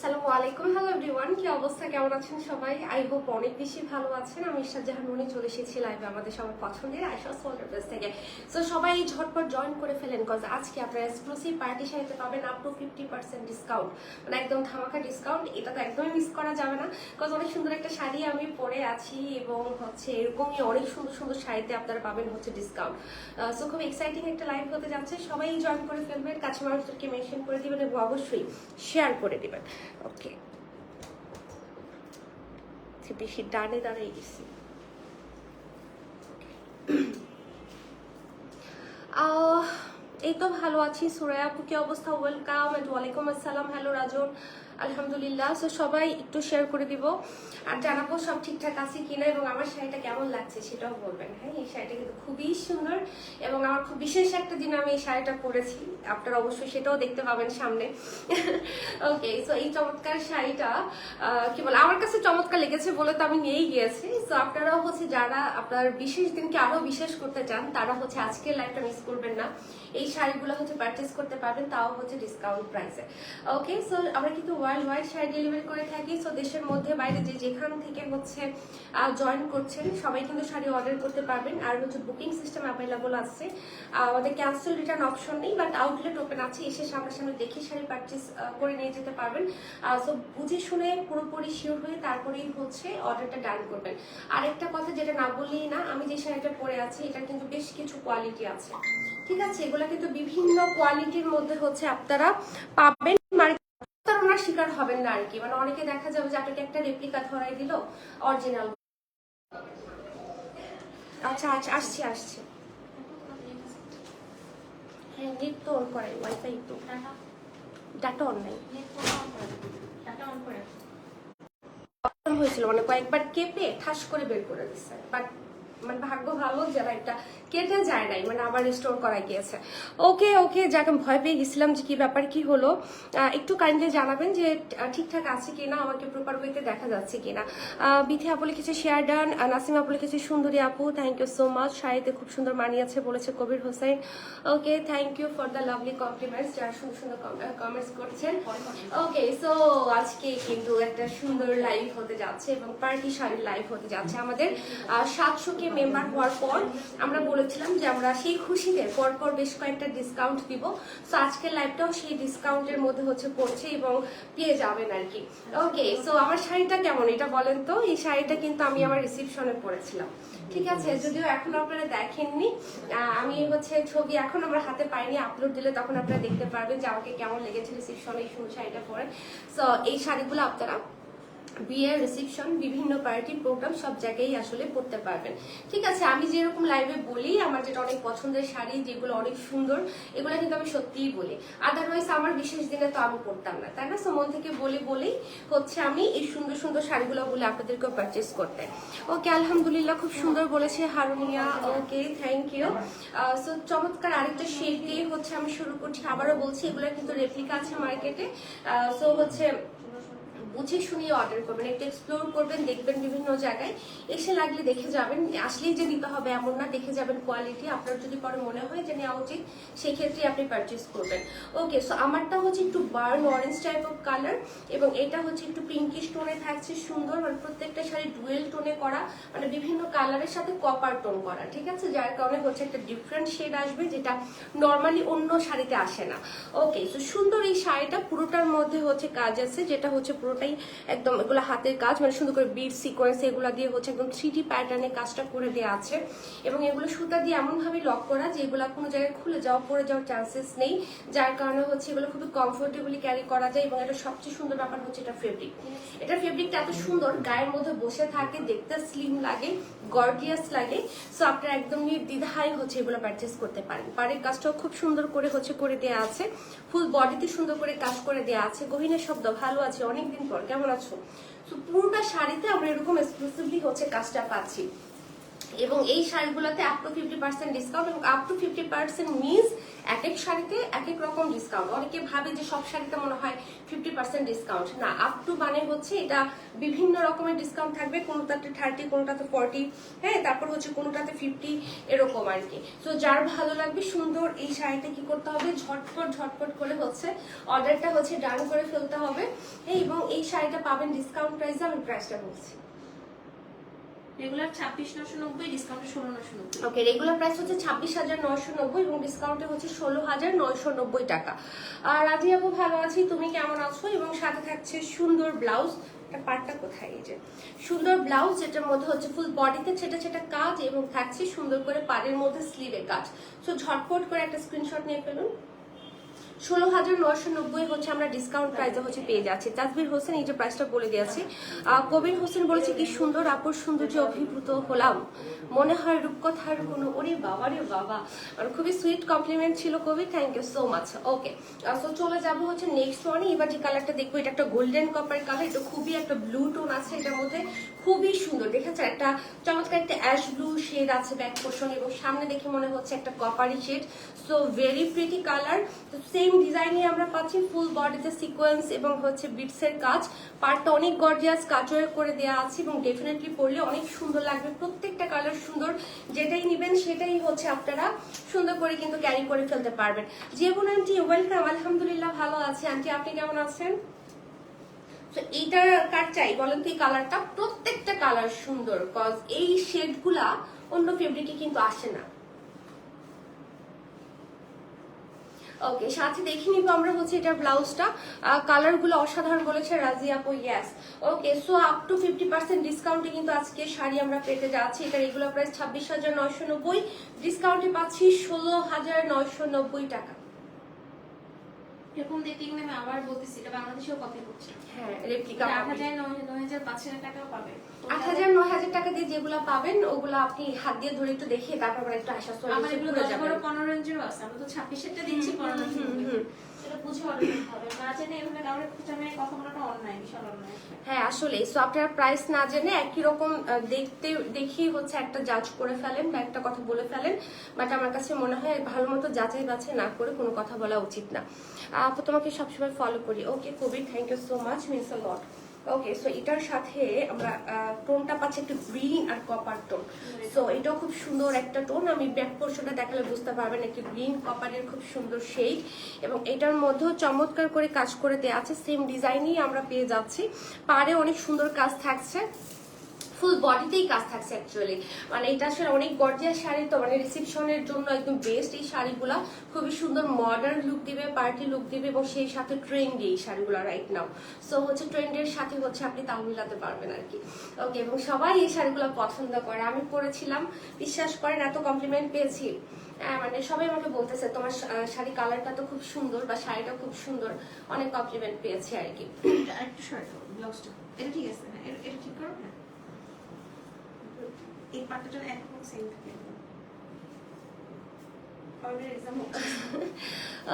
আসসালামু আলাইকুম, hello everyone, কি অবস্থা, কেমন আছেন সবাই? আই হোপ অনেক বেশি ভালো আছেন। আমি ইরশাদ জাহান মনি চলে এসেছি লাইভে আমাদের সবার পছন্দের আয়শা সোল্ডার পেজ থেকে। সো সবাই ঝটপট জয়েন করে ফেলেন, কজ আজকে আপনারা এক্সক্লুসিভ পার্টি শাড়িতে পাবেন আপ টু 50% ডিসকাউন্ট, মানে একদম ধামাকা ডিসকাউন্ট। এটা তো একদমই মিস করা যাবে না, কজ অনেক সুন্দর একটা শাড়ি আমি পরে আছি এবং হচ্ছে এরকমই অনেক সুন্দর সুন্দর শাড়িতে আপনারা পাবেন হচ্ছে ডিসকাউন্ট। সো খুব এক্সাইটিং একটা লাইভ হতে যাচ্ছে, সবাই জয়েন করে ফেলবেন, কাছে মানুষদেরকে মেনশন করে দিবেন এবং অবশ্যই শেয়ার করে দিবেন। ওকে, বেশি ডানে দাঁড়িয়ে গেছি। এই তো ভালো আছি। সুরায়া আপু, কি অবস্থা? ওয়েলকাম এন্ড ওয়ালাইকুম আসসালাম। হ্যালো রাজন, আলহামদুলিল্লাহ। সো সবাই একটু শেয়ার করে দিব আর জানাবো সব ঠিকঠাক আছে কিনা এবং আমার শাড়িটা কেমন লাগছে সেটাও বলবেন। হ্যাঁ, এই শাড়িটা কিন্তু খুবই সুন্দর এবং আমার খুব বিশেষ একটা দিন আমি এই শাড়িটা পরেছি, আপনারা অবশ্যই সেটাও দেখতে পাবেন সামনে। ওকে, সো এই চমৎকার শাড়িটা কি বলে আমার কাছে চমৎকার লেগেছে বলে তো আমি নিয়েই গিয়েছি। সো আপনারাও হচ্ছে যারা আপনার বিশেষ দিনকে আরো বিশেষ করতে চান তারা হচ্ছে আজকের লাইভটা মিস করবেন না, এই শাড়িগুলো হচ্ছে পারচেস করতে পারবেন, তাও হচ্ছে ডিসকাউন্ট প্রাইসে। ওকে, সো আমরা কিন্তু ওয়ার্ল্ড ওয়াইড শাড়ি ডেলিভারি করে থাকি। সো দেশের মধ্যে বাইরে যে যেখান থেকে হচ্ছে জয়েন করছেন সবাই কিন্তু শাড়ি অর্ডার করতে পারবেন। আর হচ্ছে বুকিং সিস্টেম অ্যাভেলেবল আছে, আমাদের ক্যান্সেল রিটার্ন অপশন নেই, বাট আউটলেট ওপেন আছে, এসে সামনাসামনি দেখে শাড়ি পারচেস করে নিয়ে যেতে পারবেন। সো বুঝে শুনে পুরোপুরি শিওর হয়ে তারপরেই হচ্ছে অর্ডারটা ডান করবেন। আরেকটা কথা যেটা না বললেই না, আমি যে শাড়িটা পরে আছি এটা কিন্তু বেশ কিছু কোয়ালিটি আছে, ঠিক আছে? এগুলা কিন্তু বিভিন্ন কোয়ালিটির মধ্যে হচ্ছে আপনারা পাবেন, প্রতারণার শিকার হবেন না আর কি। মানে অনেকে দেখা যাবে যে আপনাকে একটা রেপ্লিকা ধরাই দিল অরিজিনাল। আচ্ছা আচ্ছা, আসছি আসছি। হ্যাঁ, নেট তো অন করাই, ওয়াইফাই তো, ডাটা অন নাই। হয়েছিল মানে কয়েকবার কেঁপে ঠাস করে বের করে দিচ্ছে, বাট মানে ভাগ্য ভালো যারা এটা কেটে যায় নাই, মানে আবার রিস্টোর করা গিয়েছে। ওকে ওকে, যাকে ভয় পেয়ে গেছিলাম যে কি ব্যাপার কি হলো, একটু কাইন্ডলি জানাবেন যে ঠিকঠাক আছে কিনা, আমাকে প্রপার ওয়েতে দেখা যাচ্ছে কিনা। বিথি আপু লিখেছে শেয়ার ডান, নাসিমা আপু লিখেছে সুন্দরী আপু, থ্যাংক ইউ সো মাচ, শাড়িতে খুব সুন্দর মানিয়েছে বলেছে Kabir Hossain. Okay, thank you for the lovely compliments, যারা সুন্দর সুন্দর কমেন্টস করছেন। ওকে, সো আজকে কিন্তু একটা সুন্দর লাইভ হতে যাচ্ছে এবং পার্টি শাড়ির লাইভ হতে যাচ্ছে। আমাদের 700 মেম্বার হওয়ার পর আমরা বলেছিলাম যে আমরা সেই খুশিতে পরপর বেশ কয়েকটা ডিসকাউন্ট দিব। সো আজকের লাইভটাও সেই ডিসকাউন্টের মধ্যে হচ্ছে পড়ছে এবং পেয়ে যাবেন আর কি। ওকে, সো আমার শাড়িটা কেমন এটা বলেন তো? এই শাড়িটা কিন্তু আমি আমার রিসিপশনে পরেছিলাম, ঠিক আছে? যদিও এখন আপনারা দেখেননি, আমি হচ্ছে ছবি এখন আমরা হাতে পাইনি, আপলোড দিলে তখন আপনারা দেখতে পারবেন যে আমাকে কেমন লেগেছে রিসিপশনে এই সুন্দর শাড়িটা পরে। সো এই শাড়িগুলো আপনারা বিয়ের রিসেপশন, বিভিন্ন পার্টি প্রোগ্রাম সব জায়গায় আসলে পড়তে পারবেন, ঠিক আছে? আমি যেরকম লাইভে বলি আমার যেটা অনেক পছন্দের শাড়ি যেগুলো অনেক সুন্দর, এগুলো কিন্তু আমি সত্যিই বলি, আদারওয়াইজ আমার বিশেষ দিনে তো আমি পড়তাম না, তাই না? সো মন থেকে বলেই হচ্ছে আমি এই সুন্দর সুন্দর শাড়িগুলো বলে আপনাদেরকেও পারচেস করতে। ওকে, আলহামদুলিল্লাহ, খুব সুন্দর বলেছে হারুনিয়া। ওকে, থ্যাংক ইউ। সো চমৎকার আরেকটা শেড দিয়ে হচ্ছে আমি শুরু করছি। আবারও বলছি এগুলো কিন্তু রেপ্লিকা আছে মার্কেটে, সো হচ্ছে বুঝে শুনিয়ে অর্ডার করবেন, একটু এক্সপ্লোর করবেন, দেখবেন বিভিন্ন জায়গায়, এসে লাগলে দেখে যাবেন, আসলেই যে নিতে হবে এমন না, দেখে যাবেন কোয়ালিটি, আপনার যদি পরে মনে হয় যে নেওয়া উচিত সেই ক্ষেত্রে আপনি পারচেস করবেন। ওকে, সো আমারটা হচ্ছে একটু burn orange type of colour এবং এটা হচ্ছে একটু পিঙ্কিশ টোনে থাকছে, সুন্দর, মানে প্রত্যেকটা শাড়ি ডুয়েল টোনে করা, মানে বিভিন্ন কালারের সাথে কপার টোন করা, ঠিক আছে? যার কারণে হচ্ছে একটা ডিফারেন্ট শেড আসবে যেটা নর্মালি অন্য শাড়িতে আসে না। ওকে, সো সুন্দর এই শাড়িটা পুরোটার মধ্যে হচ্ছে কাজ আছে, যেটা হচ্ছে পুরোটাই একদম এগুলো হাতের কাজ, মানে সুন্দর করে বিট সিকোয়েন্স এগুলো দিয়ে হচ্ছে একদম 3D প্যাটার্নে কাজটা করে দেওয়া আছে এবং এগুলো সুতা দিয়ে এমন ভাবে লক করা যে এগুলো কোনো জায়গায় খুলে যাওয়া পড়ে যাওয়ার চান্সেস নেই, যার কারণে হচ্ছে এগুলো খুবই কমফোর্টেবলি ক্যারি করা যায়। এবং এটা সবচেয়ে সুন্দর ব্যাপার হচ্ছে এটা ফেব্রিক, এটা ফেব্রিকটা এত সুন্দর, গায়ের মধ্যে বসে থাকে, দেখতে স্লিম লাগে, গর্জিয়াস লাগে। সো আপনারা একদম নির্দ্বিধায় হচ্ছে এগুলো পারচেস করতে পারেন। পাড়ের কাজটাও খুব সুন্দর করে হচ্ছে করে দেওয়া আছে, ফুল বডিতে সুন্দর করে কাজ করে দেওয়া আছে। গহিনের শব্দ, ভালো আছে, অনেকদিন পর, কেমন আছো? তো পুরোটা শাড়িতে আমরা এরকম এক্সক্লুসিভলি হচ্ছে কাজটা পাচ্ছি। এবং এই শাড়িগুলোতে আপ টু 50% ডিসকাউন্ট, এবং আপ টু 50% মিনস এক এক শাড়িতে এক এক রকম ডিসকাউন্ট। অনেকে ভাবে যে সব শাড়িতে মনে হয় 50% ডিসকাউন্ট, না, আপ টু মানে হচ্ছে এটা বিভিন্ন রকমের ডিসকাউন্ট থাকবে, কোনোটাতে 30, কোনোটাতে 40, হ্যাঁ, তারপর হচ্ছে কোনোটাতে 50, এরকম আর কি। তো যার ভালো লাগবে সুন্দর এই শাড়িটা কি করতে হবে, ঝটপট ঝটপট করে হচ্ছে অর্ডারটা হচ্ছে ডান করে ফেলতে হবে। এবং এই শাড়িটা পাবেন ডিসকাউন্ট প্রাইসে, আমি প্রাইসটা বলছি। রেগুলার 26,990, ডিসকাউন্টে 16,990। ওকে, রেগুলার প্রাইস হচ্ছে 26,990 এবং ডিসকাউন্টে হচ্ছে 16,990 টাকা। আর রাজি আপু ভালো আছি, তুমি কেমন আছো? এবং সাথে থাকছে সুন্দর ব্লাউজ, পার্টটা কোথায়, এই যে সুন্দর ব্লাউজ, যেটার মধ্যে হচ্ছে ফুল বডিতে ছেটা ছেটা কাজ এবং থাকছে সুন্দর করে পাড়ের মধ্যে স্লিভে কাজ। সো ঝটপট করে একটা স্ক্রিনশট নিয়ে ফেলুন। 16,990 হচ্ছে আমরা ডিসকাউন্ট প্রাইসে হচ্ছে পেয়ে যাচ্ছি। তাজবির হোসেন এই যে প্রাইসটা বলে দিয়েছি। কবির হোসেন বলেছে কি সুন্দর আপুর সৌন্দর্যে অভিভূত হলাম, মনে হয় রূপকথার কোনো, ওরে বাবা রে বাবা, মানে খুবই সুইট কমপ্লিমেন্ট ছিল কবি, thank you so much. Okay, so চলে যাবো হচ্ছে নেক্সট ওয়ানে। এবার যে কালারটা দেখবো এটা একটা গোল্ডেন কপার কালার, এটা খুবই একটা ব্লু টোন আছে এটার মধ্যে, খুবই সুন্দর দেখেছে, একটা চমৎকার একটা অ্যাশ ব্লু শেড আছে ব্যাক পোর্শন, এবং সামনে দেখে মনে হচ্ছে একটা coppery shade. So very pretty colour. তো সেম ডিজাইনে আমরা পাচ্ছি ফুল বডিতে সিকোয়েন্স এবং হচ্ছে বিটসের কাজ, পার্টটা অনেক গর্জিয়াস কাজওয়ার্ক করে দেওয়া আছে এবং ডেফিনেটলি পরলে অনেক সুন্দর লাগবে। প্রত্যেকটা কালার সুন্দর, যেটাই নেবেন সেটাই হচ্ছে আপনারা সুন্দর করে কিন্তু ক্যারি করে ফেলতে পারবেন। জীবন আন্টি ওয়েলকাম, আলহামদুলিল্লাহ ভালো আছে আন্টি, আপনি কেমন আছেন? তো এইটার কার চাই বলেন তো? এই কালারটা, প্রত্যেকটা কালার সুন্দর, কজ এই শেডগুলা অন্য ফেব্রিকে কিন্তু আসে না। ওকে, সাথে দেখে নিব আমরা হচ্ছে এটার ব্লাউজটা, কালার গুলো অসাধারণ বলেছে রাজি আপু, yes. Okay, so up to 50% ডিসকাউন্টে কিন্তু আজকে শাড়ি আমরা পেতে যাচ্ছি। এটা রেগুলার প্রাইস 26,990, ডিসকাউন্টে পাচ্ছি 16,990 টাকা। এরকম দেখতে গেলে আমি আবার বলতেছি, এটা বাংলাদেশেও কপি করছে। হ্যাঁ, রেপ্লিকা 8,000, 9,000, 5,000 টাকাও পাবে। 8,000, 9,000 টাকা দিয়ে যেগুলো পাবেন ওগুলো আপনি হাত দিয়ে ধরে একটু দেখিয়ে তারপর আবার একটু আশা করে আমার এগুলো 10, 12, 15 রেঞ্জেরও আছে। আমরা তো 26-এরটা দিচ্ছি, 15 সেটা বুঝে অর্ডার করতে হবে। না জেনে এভাবে কাউকে খোঁচামে কথা বলাটা অন্যায়, বিশাল অন্যায়। হ্যাঁ আসলে, সো আপনারা প্রাইস না জেনে একই রকম দেখতে দেখেই হচ্ছে একটা জাজ করে ফেলেন বা একটা কথা বলে ফেলেন, বাট আমার কাছে মনে হয় ভালো মতো যাচাই বাছাই না করে কোনো কথা বলা উচিত না। আপু তোমাকে সবসময় ফলো করি। Okay Kabir, thank you so much, means a lot. Okay, so এটার সাথে আমরা টোনটা পাচ্ছি একটু গ্রিন আর কপার টোন। সো এটাও খুব সুন্দর একটা টোন, আমি ব্যাক পোর্শনটা দেখালে বুঝতে পারবেন একটি গ্রিন কপারের খুব সুন্দর শেড, এবং এটার মধ্যেও চমৎকার করে কাজ করে দেওয়া আছে, সেম ডিজাইনই আমরা পেয়ে যাচ্ছি। পাড়ে অনেক সুন্দর কাজ থাকছে, ফুল বডিতেই কাজ থাকছে অ্যাকচুয়ালি, মানে এটা আসলে অনেক গর্জিয়াস শাড়ি, তো মানে রিসেপশনের জন্য একদম বেস্ট এই শাড়িগুলা। খুবই সুন্দর মডার্ন লুক দিবে, পার্টি লুক দিবে, এবং সেই সাথে ট্রেন্ডি এই শাড়িগুলো রাইট নাও। সো হচ্ছে ট্রেন্ডের সাথে হচ্ছে আপনি তাল মিলাতে পারবেন আর কি। ওকে, এবং সবাই এই শাড়িগুলো পছন্দ করে, আমি পরেছিলাম, বিশ্বাস করেন এত কমপ্লিমেন্ট পেয়েছি, মানে সবাই আমাকে বলতেছে তোমার শাড়ি কালারটা তো খুব সুন্দর, বা শাড়িটা খুব সুন্দর, অনেক কমপ্লিমেন্ট পেয়েছি আর কি। একটু শর্ট ব্লাউজটা, এটা ঠিক আছে, হ্যাঁ এটা ঠিক করো। হ্যাঁ, এই পার্টটা একদম সেম থাকে।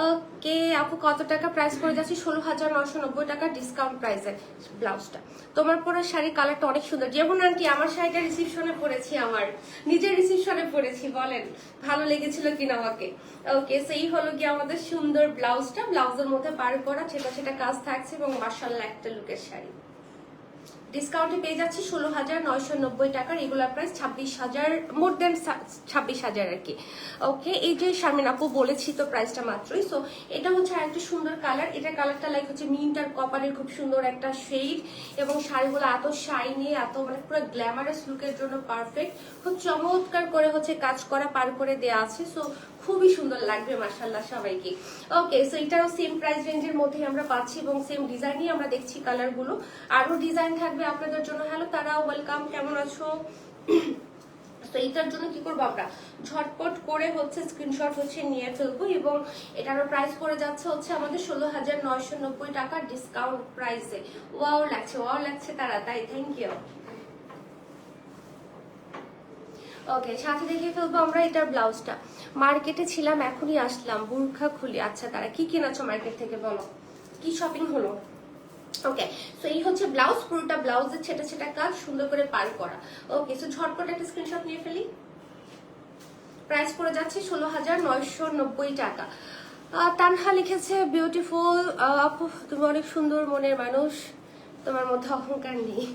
ওকে আপু, কত টাকা প্রাইস করে যাচ্ছি? 16,990 টাকা ডিসকাউন্ট প্রাইসে ব্লাউজটা। তোমার পরা শাড়ির কালারটা অনেক সুন্দর। যেমন আন্টি আমার শাড়িটা রিসিপশনে পরেছি, আমার নিজের রিসিপশনে পরেছি, বলেন ভালো লেগেছিল কিনা আমাকে? ওকে, সেই হলো কি আমাদের সুন্দর ব্লাউজটা, ব্লাউজের মধ্যে পার করা ছেটা ছেটা কাজ থাকছে, এবং মাশাআল্লাহ একটা লুকের শাড়ি। ডিসকাউন্টে পেয়ে যাচ্ছি 16,990 টাকা, রেগুলার প্রাইস 26,000, মোর দেন 26,000 আর কি। ওকে, এই যে শারমিন আপু বলেছি তো প্রাইসটা মাত্রই। সো এটা হচ্ছে আরেকটা সুন্দর কালার, এটা কালারটা লাইক হচ্ছে মিন্ট আর কপারের খুব সুন্দর একটা শেড, এবং শাড়িগুলো এত শাইনি, এত মানে পুরো গ্ল্যামারাস লুকের জন্য পারফেক্ট, খুব চমৎকার করে হচ্ছে কাজ করা পার করে দেওয়া আছে। সো খুবই সুন্দর লাগবে মাশাআল্লাহ সবাইকে। ওকে, সো এটাও সেম প্রাইস রেঞ্জের মধ্যেই আমরা পাচ্ছি, এবং সেম ডিজাইনই আমরা দেখছি কালারগুলো, আরো ডিজাইন থাকবে আপনাদের জন্য। হ্যালো তারা, ওয়েলকাম, কেমন আছো? তো এইটার জন্য কি করবো আমরা, ঝটপট করে হচ্ছে স্ক্রিনশট হচ্ছে নিয়ে ফেলবো, এবং এটারও প্রাইস পড়ে যাচ্ছে হচ্ছে আমাদের 16,990 টাকা ডিসকাউন্ট প্রাইসে। ওয়াও লাগছে তারা, তাই থ্যাংক ইউ। ওকে, সাথে দেখে ফেলবো আমরা এটার ব্লাউজটা। মার্কেটে ছিলাম, এখনই আসলাম, বুরখা খুলি। আচ্ছা তারা, কি কিনেছো মার্কেট থেকে বলো, কি শপিং হলো? ওকে, সো এই হচ্ছে ব্লাউজ, পুরোটা ব্লাউজের ছেটা ছেটা কাজ সুন্দর করে পার করা। ওকে, সো ঝটপট একটা স্ক্রিনশট নিয়ে ফেলি। প্রাইস পড়ে যাচ্ছে 16,990 টাকা। তানহা লিখেছে বিউটিফুল আপু, তুমি অনেক সুন্দর মনের মানুষ, তোমার মধ্যে অহংকার নেই।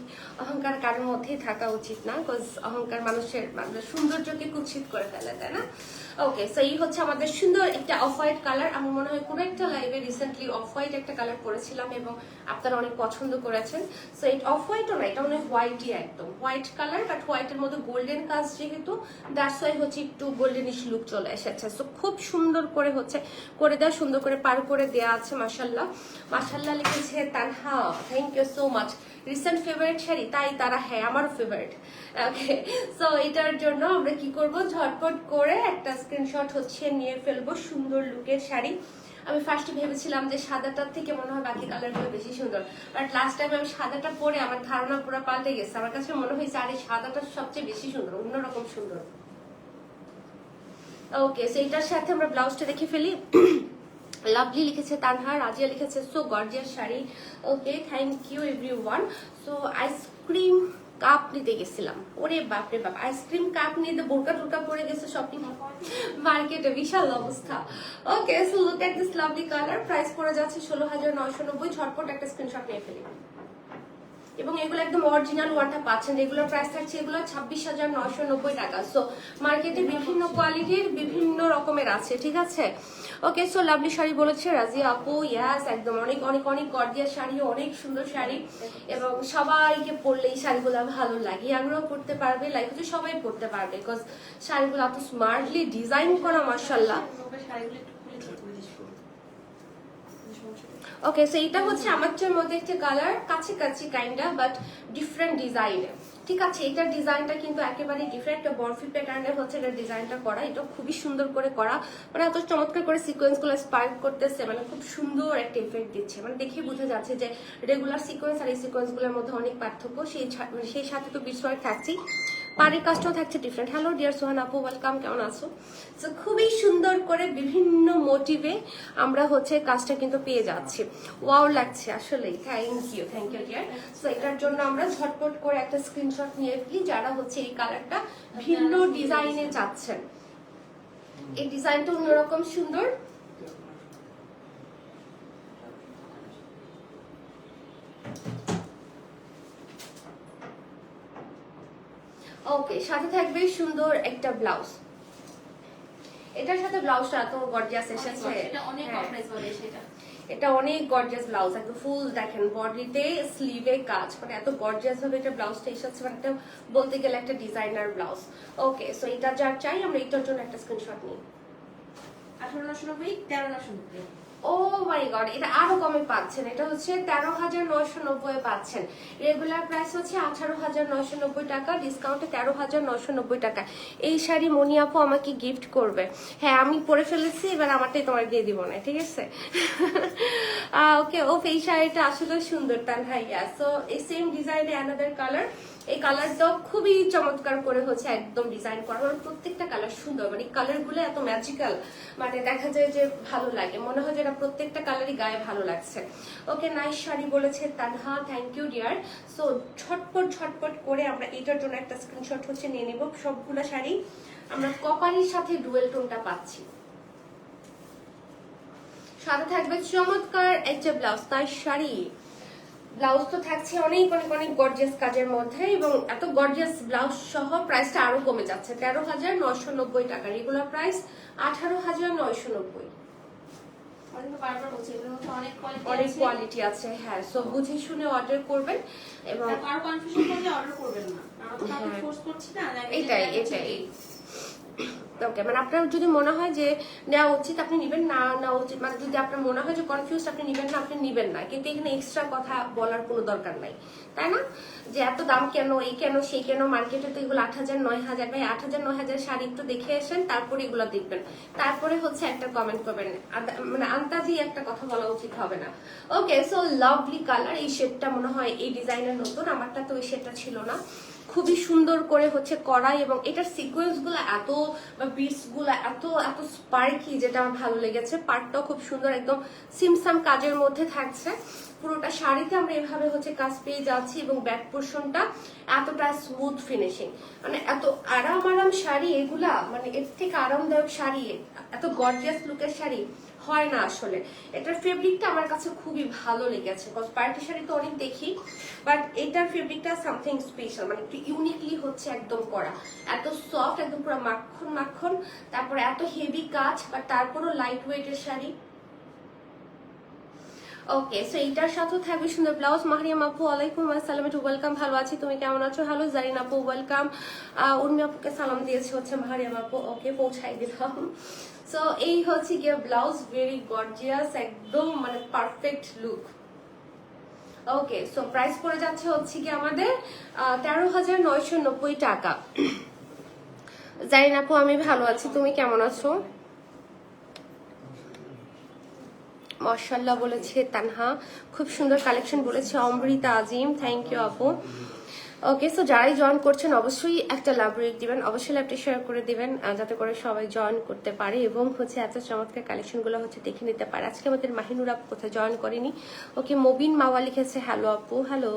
অহংকার কারোর মধ্যেই থাকা উচিত না, বিকজ অহংকার মানুষের সৌন্দর্যকে কুৎসিত করে ফেলে, তাই না? ওকে, সো এই হচ্ছে আমাদের সুন্দর একটা অফ হোয়াইট কালার। আমি মনে হয় কোনো একটা লাইভে রিসেন্টলি অফ হোয়াইট একটা কালার করেছিলাম এবং আপনারা অনেক পছন্দ করেছেন। সো এটা অফ হোয়াইটও না, এটা অনেক হোয়াইটই, একদম হোয়াইট কালার, বাট হোয়াইটের মধ্যে গোল্ডেন কাজ যেহেতু, দ্যাটস ওয়াই হচ্ছে একটু গোল্ডেনিশ লুক চলে এসেছে। সো খুব সুন্দর করে হচ্ছে করে দেওয়া, সুন্দর করে পার করে দেওয়া আছে। মাশাল্লাহ মাশাল্লাহ লিখেছে Tanha, thank you so much. Recent favourite sari, তাই তারা, হ্যাঁ আমারও ফেভারিট। ওকে, সো এটার জন্য আমরা কি করব, ঝটপট করে একটা স্ক্রিনশট হচ্ছে নিয়ে ফেলবো। সুন্দর লুকের শাড়ি। আমি ফার্স্টে ভেবেছিলাম যে সাদাটার থেকে মনে হয় বাকি কালারগুলো বেশি সুন্দর, বাট লাস্ট টাইম আমি সাদাটা পরে আমার ধারণা পুরো পাল্টে গেছে। আমার কাছে মনে হয়েছে আরে সাদাটা সবচেয়ে বেশি সুন্দর, অন্যরকম সুন্দর। ওকে, সো এটার সাথে আমরা ব্লাউজটা দেখে ফেলি। লাভলি লিখেছে তানহা, রাজিয়া লিখেছে so gorgeous sari. Okay, thank you everyone. So ice cream cup নিতে গেছিলাম, ওরে বাপরে বাপ, আইসক্রিম কাপ নিয়ে তো বোরকা টোরকা পরে গেছে শপিং মার্কেটে, বিশাল অবস্থা। Okay, so look at this lovely colour. Price পড়ে যাচ্ছে 16,990। ঝটপট একটা স্ক্রিনশট নিয়ে ফেলি। এবং এগুলো একদম অরিজিনাল ওয়ানটা পাচ্ছেন, রেগুলার প্রাইস থাকছে এগুলো 26,990 টাকা। সো মার্কেটে বিভিন্ন কোয়ালিটির বিভিন্ন রকমের আছে, ঠিক আছে? ওকে, সো লাভলি শাড়ি বলেছে রাজিয়া আপু, ইয়াস একদম অনেক অনেক অনেক গর্জিয়াস শাড়ি, অনেক সুন্দর শাড়ি, এবং সবাইকে পরলে এই শাড়িগুলো ভালো লাগে। আমরাও পরতে পারবে, লাইক হচ্ছে সবাই পরতে পারবে, বিকজ শাড়িগুলো এত স্মার্টলি ডিজাইন করা, মাশাআল্লাহ। ওকে, সো এটা হচ্ছে আমাদের মধ্যে একটা কালার, কাছাকাছি কাইন্ডা, বাট ডিফারেন্ট ডিজাইনের, ঠিক আছে? এটার ডিজাইনটা কিন্তু একেবারে ডিফারেন্ট, বরফি প্যাটার্নের হচ্ছে এটার ডিজাইনটা করা। এটা খুবই সুন্দর করে করা, মানে এত চমৎকার করে সিকোয়েন্স গুলো স্পার্ক করতেছে, মানে খুব সুন্দর একটা ইফেক্ট দিচ্ছে। মানে দেখে বোঝা যাচ্ছে যে রেগুলার সিকোয়েন্স আর এই সিকোয়েন্স গুলোর মধ্যে অনেক পার্থক্য। সেই সাথে তো বিস্ময় থাকছি, পাড়ের কাজটাও থাকছে ডিফারেন্ট। হ্যালো ডিয়ার সোহান আপু, ওয়েলকাম, কেমন আছো? তো খুবই সুন্দর করে বিভিন্ন মোটিভে আমরা হচ্ছে কাজটা কিন্তু পেয়ে যাচ্ছি। ওয়াও লাগছে আসলেই, থ্যাংক ইউ ডিয়ার। সো এটার জন্য আমরা ঝটপট করে একটা স্ক্রিনশট নিয়ে ফেলি যারা হচ্ছে এই কালারটা ভিন্ন ডিজাইনে চাচ্ছেন। এই ডিজাইনটা অন্যরকম সুন্দর। ওকে, সাথে থাকবে সুন্দর একটা ব্লাউজ। এটার সাথে ব্লাউজটা এত গর্জিয়াস এসেছে, এটা অনেক অফারেজ বলে সেটা। এটা অনেক গর্জিয়াস ব্লাউজ, একদম ফুল দেখেন বডিতে স্লিভে কাজ, মানে এত গর্জিয়াস ভাবে এটা ব্লাউজটা এসেছে, মানে একটা বলতে গেলে একটা ডিজাইনার ব্লাউজ। ওকে, সো এটা যার চাই আমরা এটার জন্য একটা স্ক্রিনশট নিই। 18,990, 13,990। ও মাই গড, এটা আরো কমে পাচ্ছেন। এটা হচ্ছে 13,990 পাচ্ছেন। রেগুলার প্রাইস হচ্ছে 18,990 টাকা, ডিসকাউন্টে 13,990 টাকা। এই শাড়ি মনি আপু আমাকে গিফট করবে। হ্যাঁ, আমি পরে ফেলেছি, এবার আমারটাই তোমার দিয়ে দিব না, ঠিক আছে? ওকে, এই শাড়িটা আসলে সুন্দর তানহাইয়া। সো এই সেম ডিজাইনে অ্যানাদার কালার। এই কালারটাও খুবই চমৎকার করে হচ্ছে একদম ডিজাইন করা, মানে প্রত্যেকটা কালার সুন্দর, মানে কালার গুলো এত ম্যাজিক্যাল, মানে দেখা যায় যে ভালো লাগে, মনে হয় যে এটা প্রত্যেকটা কালারই গায়ে ভালো লাগছে। ওকে, নাইস শাড়ি বলেছে Tanha, thank you dear. So ঝটপট করে আমরা এটার জন্য একটা স্ক্রিনশট হচ্ছে নিয়ে নিব। সবগুলো শাড়ি আমরা কপারের সাথে ডুয়েল টোনটা পাচ্ছি। সাথে থাকবে চমৎকার একটা ব্লাউজ, নাইস শাড়ি। ব্লাউজ তো থাকছে অনেক অনেক অনেক গর্জিয়াস কাজের মধ্যে, এবং এত গর্জিয়াস ব্লাউজ সহ প্রাইসটা আরো কমে যাচ্ছে। 13,990 টাকা, রেগুলার প্রাইস 18,990। অনেক কোয়ালিটি আছে, হ্যাঁ। সো বুঝে শুনে অর্ডার করবেন, এবং এটাই ওকে, মানে আপনার যদি মনে হয় যে নেওয়া উচিত আপনি নিবেন, না নেওয়া উচিত, মানে যদি আপনার মনে হয় যে কনফিউজ আপনি নিবেন না, আপনি নিবেন না। কিন্তু এখানে এক্সট্রা কথা বলার কোনো দরকার নাই, তাই না? যে এত দাম কেন, এই কেন সেই কেন, মার্কেটে তো এগুলো 8,000 9,000, ভাই 8,000 9,000 শাড়ি একটু দেখে আসেন, তারপরে এগুলো দেখবেন, তারপরে হচ্ছে একটা কমেন্ট করবেন। মানে আন্তাজি একটা কথা বলা উচিত হবে না। ওকে, সো লাভলি কালার। এই শেডটা মনে হয় এই ডিজাইনের নতুন, আমারটা তো ওই শেডটা ছিল না। খুবই সুন্দর করে হচ্ছে করা, এবং এটার সিকোয়েন্স গুলো এত, বা বিটস গুলো এত এত স্পার্কি, যেটা আমার ভালো লেগেছে। পার্টটাও খুব সুন্দর, একদম সিমসাম কাজের মধ্যে থাকছে। পুরোটা শাড়িতে আমরা এভাবে হচ্ছে কাজ পেয়ে যাচ্ছি এবং ব্যাক পোর্শনটা এতটা স্মুথ ফিনিশিং, মানে এত আরাম শাড়ি এগুলা, মানে এর থেকে আরামদায়ক শাড়ি, এত গর্জিয়াস লুকের শাড়ি হয় না আসলে। এটার ফেব্রিকটা আমার কাছে খুবই ভালো লেগেছে, বিকজ পার্টি শাড়ি তো অনেক দেখি, বাট এটার ফেব্রিকটা সামথিং স্পেশাল, মানে একটু ইউনিকলি হচ্ছে একদম করা, এত সফট, একদম পুরো মাখন মাখন, তারপরে এত হেভি কাজ, বাট তারপরও লাইট ওয়েটের শাড়ি। ওকে, সো এইটার সাথেও থাকবে সুন্দর ব্লাউজ। মাহরিয়াম আপু ওয়ালাইকুম আসসালাম, একটু ওয়েলকাম, ভালো আছি, তুমি কেমন আছো? হ্যালো জারিন আপু ওয়েলকাম। উর্মি আপুকে সালাম দিয়েছে হচ্ছে মাহরিয়াম আপু, ওকে পৌঁছাই দিলাম। সো এই হচ্ছে গিয়ে ব্লাউজ, ভেরি গর্জিয়াস, একদম মানে পারফেক্ট লুক। ওকে, সো প্রাইস পড়ে যাচ্ছে হচ্ছে কি আমাদের 13,990 টাকা। জারিন আপু আমি ভালো আছি, তুমি কেমন আছো? মাশাআল্লাহ বলেছে তানহা, খুব সুন্দর কালেকশন বলেছে অমৃতা আজিম, থ্যাংক ইউ আপু। ওকে, সো যারাই জয়েন করছেন অবশ্যই একটা লাভ রেট দিবেন, অবশ্যই লাভটি শেয়ার করে দিবেন, যাতে করে সবাই জয়েন করতে পারে এবং হচ্ছে এত চমৎকার কালেকশনগুলো হচ্ছে দেখে নিতে পারে। আজকে আমাদের মাহিনুর আপু কোথায় জয়েন করেনি। ওকে, মবিন মাওয়া লিখেছে হ্যালো আপু, হ্যালো।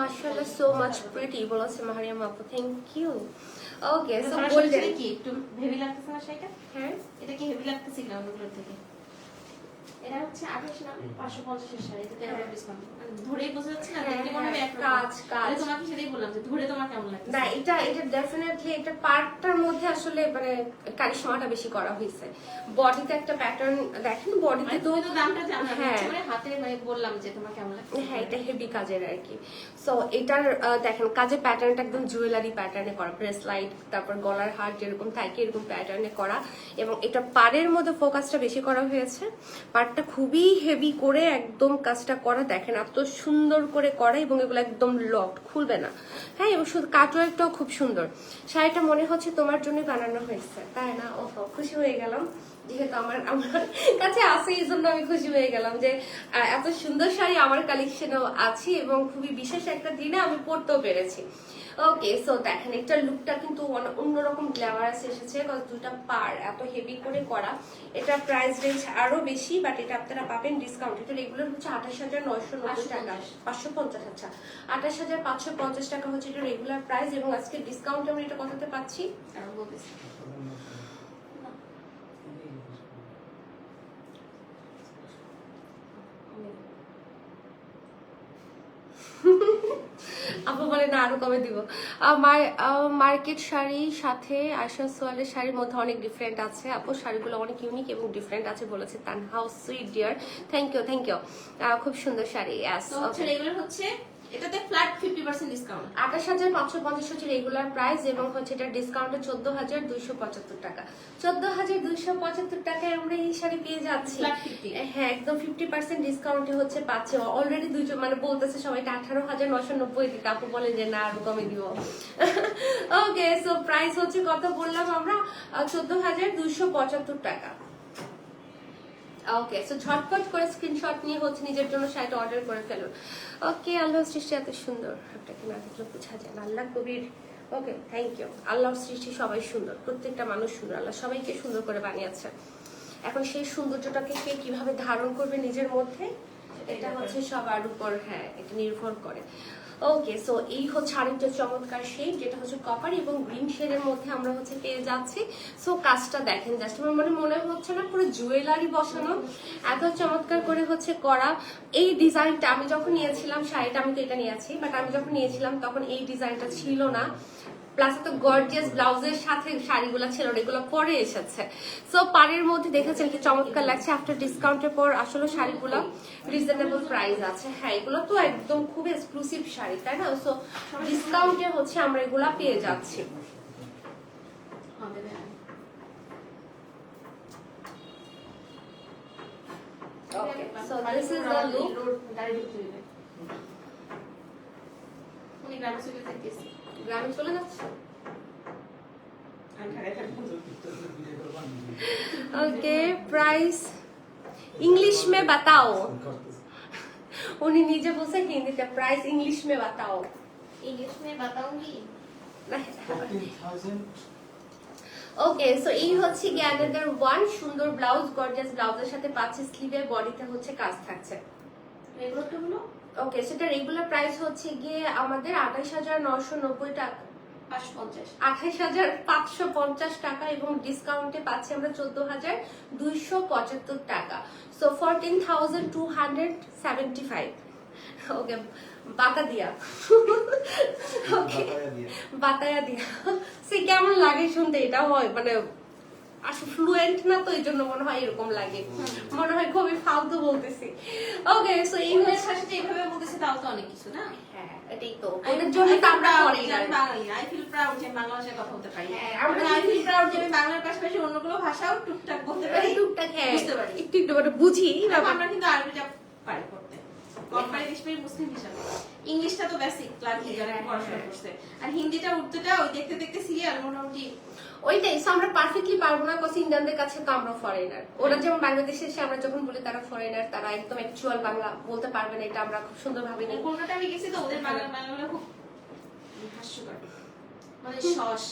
মাশাআল্লাহ সো মাচ প্রিটি বলেছে মাহরিয়াম আপু, thank you. Okay, so golden কি একটু হেভি লাগতেছে না শাড়িটা? হ্যাঁ, এটা কি হেভি লাগতেছে না অন্যগুলোর থেকে? এটা হচ্ছে 28 না 550 এর শাড়ি, এটা 10 ডিসকাউন্ট। মানে ধরেই বোঝা যাচ্ছে না, দেখতে মনে হবে একরকম। কাজ কাজ। আমি তোমাকে সেটাই বললাম যে ধরে তোমার কেমন লাগছে? না, এটা ডেফিনেটলি এটা পার্টটার মধ্যে আসলে মানে কারিশমাটা বেশি করা হয়েছে। বডিতে একটা প্যাটার্ন দেখেন, বডিতে তো তুমি তো দামটা জানো, হ্যাঁ মানে হাতে মানে বললাম যে তোমার কেমন লাগছে। হ্যাঁ, এটা হেভি কাজের আর কি। সো এটার দেখেন কাজের প্যাটার্নটা একদম জুয়েলারি প্যাটার্নে করা, ব্রেসলাইট, তারপর গলার হার যেরকম থাকে এরকম প্যাটার্নে করা, এবং এটা পাড়ের মধ্যে ফোকাসটা বেশি করা হয়েছে। পাড়টা খুবই হেভি করে একদম কাজটা করা, দেখেন এত সুন্দর করে করা, এবং এগুলো একদম লকড, খুলবে না। হ্যাঁ, এবং শুধু কাটওয়ার্কটাও খুব সুন্দর। শাড়িটা মনে হচ্ছে তোমার জন্যই বানানো হয়েছে, তাই না? ওহো, খুশি হয়ে গেলাম, যেহেতু আমার কাছে আছে, এই জন্য আমি খুশি হয়ে গেলাম যে এত সুন্দর শাড়ি আমার কালেকশনেও আছে এবং খুবই বিশেষ একটা দিনে আমি পরতেও পেরেছি। ওকে, সো দেখেন এটার লুকটা কিন্তু অন্যরকম গ্ল্যামারাস এসেছে, দুটা পার এত হেভি করে করা। এটা প্রাইস রেঞ্জ আরো বেশি, বাট এটা আপনারা পাবেন ডিসকাউন্ট। এটা রেগুলার হচ্ছে 28,990 টাকা, 550, আচ্ছা 28,550 টাকা হচ্ছে এটা রেগুলার প্রাইস, এবং আজকে ডিসকাউন্ট আমরা এটা কততে পাচ্ছি? আপু বলে না আরো কমে দিব। আমার মার্কেট শাড়ির সাথে আয়শা সোয়ালের শাড়ির মধ্যে অনেক ডিফারেন্ট আছে আপু, শাড়িগুলো অনেক ইউনিক এবং ডিফারেন্ট আছে বলেছে Tanha, sweet dear, thank you thank you. খুব সুন্দর শাড়ি। ইয়াস, তো হচ্ছে রেগুলার হচ্ছে এটাতে ফ্ল্যাট 50% ডিসকাউন্ট, 28,550 হচ্ছে রেগুলার প্রাইস, এবং হচ্ছে এটা ডিসকাউন্টে 14,275 টাকা। 14,275 টাকায় আমরা এই শাড়ি পেয়ে যাচ্ছি। হ্যাঁ, একদম 50% ডিসকাউন্টে হচ্ছে পাচ্ছে অলরেডি। দুইজন মানে বলতেছে সবাই 18,990 দিকে, আপু বলে যে না আরো কমে দিব। ওকে, সো প্রাইস হচ্ছে কত বললাম আমরা? 14,275 টাকা। ওকে, সো ঝটপট করে স্ক্রিনশট নিয়ে হচ্ছে নিজের জন্য শাড়িটা অর্ডার করে ফেলুন। ওকে, আল্লাহর সৃষ্টি এত সুন্দর, আপনাকে না দেখলে বোঝা যায় না, আল্লাহ কবির। ওকে, থ্যাংক ইউ। আল্লাহর সৃষ্টি সবাই সুন্দর, প্রত্যেকটা মানুষ সুন্দর, আল্লাহ সবাইকে সুন্দর করে বানিয়েছে। এখন সেই সৌন্দর্যটাকে কে কিভাবে ধারণ করবে নিজের মধ্যে, এটা হচ্ছে সবার উপর, হ্যাঁ এটা নির্ভর করে। ওকে, সো এই হচ্ছে আরেকটা চমৎকার শেড, যেটা হচ্ছে কপার এবং গ্রিন শেডের মধ্যে আমরা হচ্ছে পেয়ে যাচ্ছি। সো কাজটা দেখেন, জাস্ট আমার মনে হচ্ছে না পুরো জুয়েলারি বসানো, এত চমৎকার করে হচ্ছে করা। এই ডিজাইনটা আমি যখন নিয়েছিলাম শাড়িটা, আমি তো এটা নিয়েছি, বাট আমি যখন নিয়েছিলাম তখন এই ডিজাইনটা ছিল না, প্লাস এত গর্জিয়াস ব্লাউজের সাথে শাড়িগুলো ছিল, এগুলো পরে এসেছে। সো পাড়ের মধ্যে দেখেছেন কি চমৎকার লাগছে। আফটার ডিসকাউন্টের পর আসলে শাড়িগুলো রিজনেবল প্রাইস আছে। হ্যাঁ, এগুলো তো একদম খুব এক্সক্লুসিভ শাড়ি, তাই না? সো ডিসকাউন্টে হচ্ছে আমরা এগুলা পেয়ে যাচ্ছি। Okay, so this is the look. গ্রামে চলে যাচ্ছে। ओके, प्राइस इंग्लिश में बताओ। উনি নিজে বলছে হিন্দিতে প্রাইস इंग्लिश में बताओ। इंग्लिश में बताऊंगी। 14,000 ওকে সো এই হচ্ছে গিয়ে অ্যানাদার ওয়ান সুন্দর ব্লাউজ, গর্জিয়াস ব্লাউজের সাথে পাঁচ স্লিভে বডিতে হচ্ছে কাজ থাকছে। রেগুলার তো হলো ওকে সেটা রেগুলার প্রাইস হচ্ছে গিয়ে আমাদের 28,990 টাকা, 550। 28,550 টাকা এবং ডিসকাউন্টে পাচ্ছি আমরা 14,275 টাকা। সো 14,275। ওকে বাতা দিয়া ওকে बताया दिया বাতায়া দিয়া সে কেমন লাগে শুনতে, এটা হয় মানে আসলে ফ্লুয়েন্ট না তো এই জন্য মনে হয় এরকম লাগে, মনে হয় খুবই ফালতু বলতেছি। ওকে সো এই ইংলিশ হচ্ছে ভাষাতে এইভাবে বলতেছে তাও তো অনেক কিছু না। হ্যাঁ এটাই তো ওদের জন্য তো আমরা করি না। বাঙালি আই ফিল প্রাউড যে বাংলা ভাষায় কথা বলতে পারি। হ্যাঁ, আমরা আমরা আই ফিল প্রাউড যে আমি বাংলার পাশাপাশি অন্যগুলো ভাষাও টুকটাক বলতে পারি। টুকটাক হ্যাঁ বুঝতে পারি। একটু একটু করে বুঝি দেখো, আমরা কিন্তু আরবিটা পারি পড়তে। কম্পারি দেশপ্রেমী মুসলিম হিসাবে ইংলিশটা তো বেসিক ক্লার্কি যারা পড়াশোনা করছে, আর হিন্দিটা উর্দুটা ওই দেখতে দেখতে সিরিয়াল মোটামুটি ওইটাই সো আমরা পারফেক্টলি পারবো না, কজ ইন্ডিয়ানদের কাছে তো আমরা ফরেনার। ওরা যেমন বাংলাদেশে এসে আমরা যখন বলি তারা ফরেনার, তারা একদম অ্যাকচুয়াল বাংলা বলতে পারবে না, এটা আমরা খুব সুন্দর ভাবে নিই। কলকাতা আমি গেছি তো ওদের বাংলা বাংলাগুলো খুব হাস্যকর, মানে সস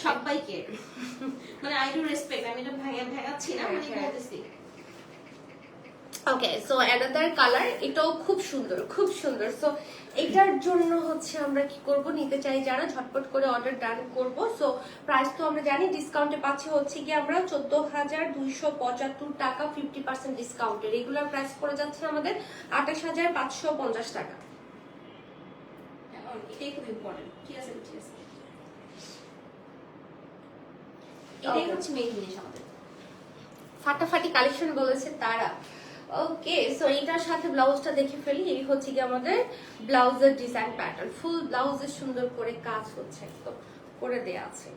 সবাইকে মানে আই ডু রেসপেক্ট, আমি এটা ভাঙাচ্ছি না, মানে হ্যাঁ। বলতেছি। ওকে সো অ্যানাদার কালার, এটাও খুব সুন্দর খুব সুন্দর। সো এটার জন্য হচ্ছে আমরা কি করব, নিতে চাই যারা ঝটপট করে অর্ডার ডান করব। সো প্রাইস তো আমরা জানি, ডিসকাউন্টে পাচ্ছি হচ্ছে কি আমরা 14,275 টাকা 50% ডিসকাউন্টে। রেগুলার প্রাইস পড়ে যাচ্ছে আমাদের 28,550 টাকা। এটাই খুব ইম্পর্টেন্ট। ঠিক আছে ঠিক আছে, এটাই হচ্ছে মেইন জিনিস আমাদের। ফাটাফাটি কালেকশন বলেছে তারা। ওকে সো এটার সাথে ব্লাউজটা দেখে ফেলি। এই হচ্ছে কি আমাদের ব্লাউজের ডিজাইন প্যাটার্ন, ফুল ব্লাউজে সুন্দর করে কাজ হচ্ছে, একদম করে দেয়া আছে।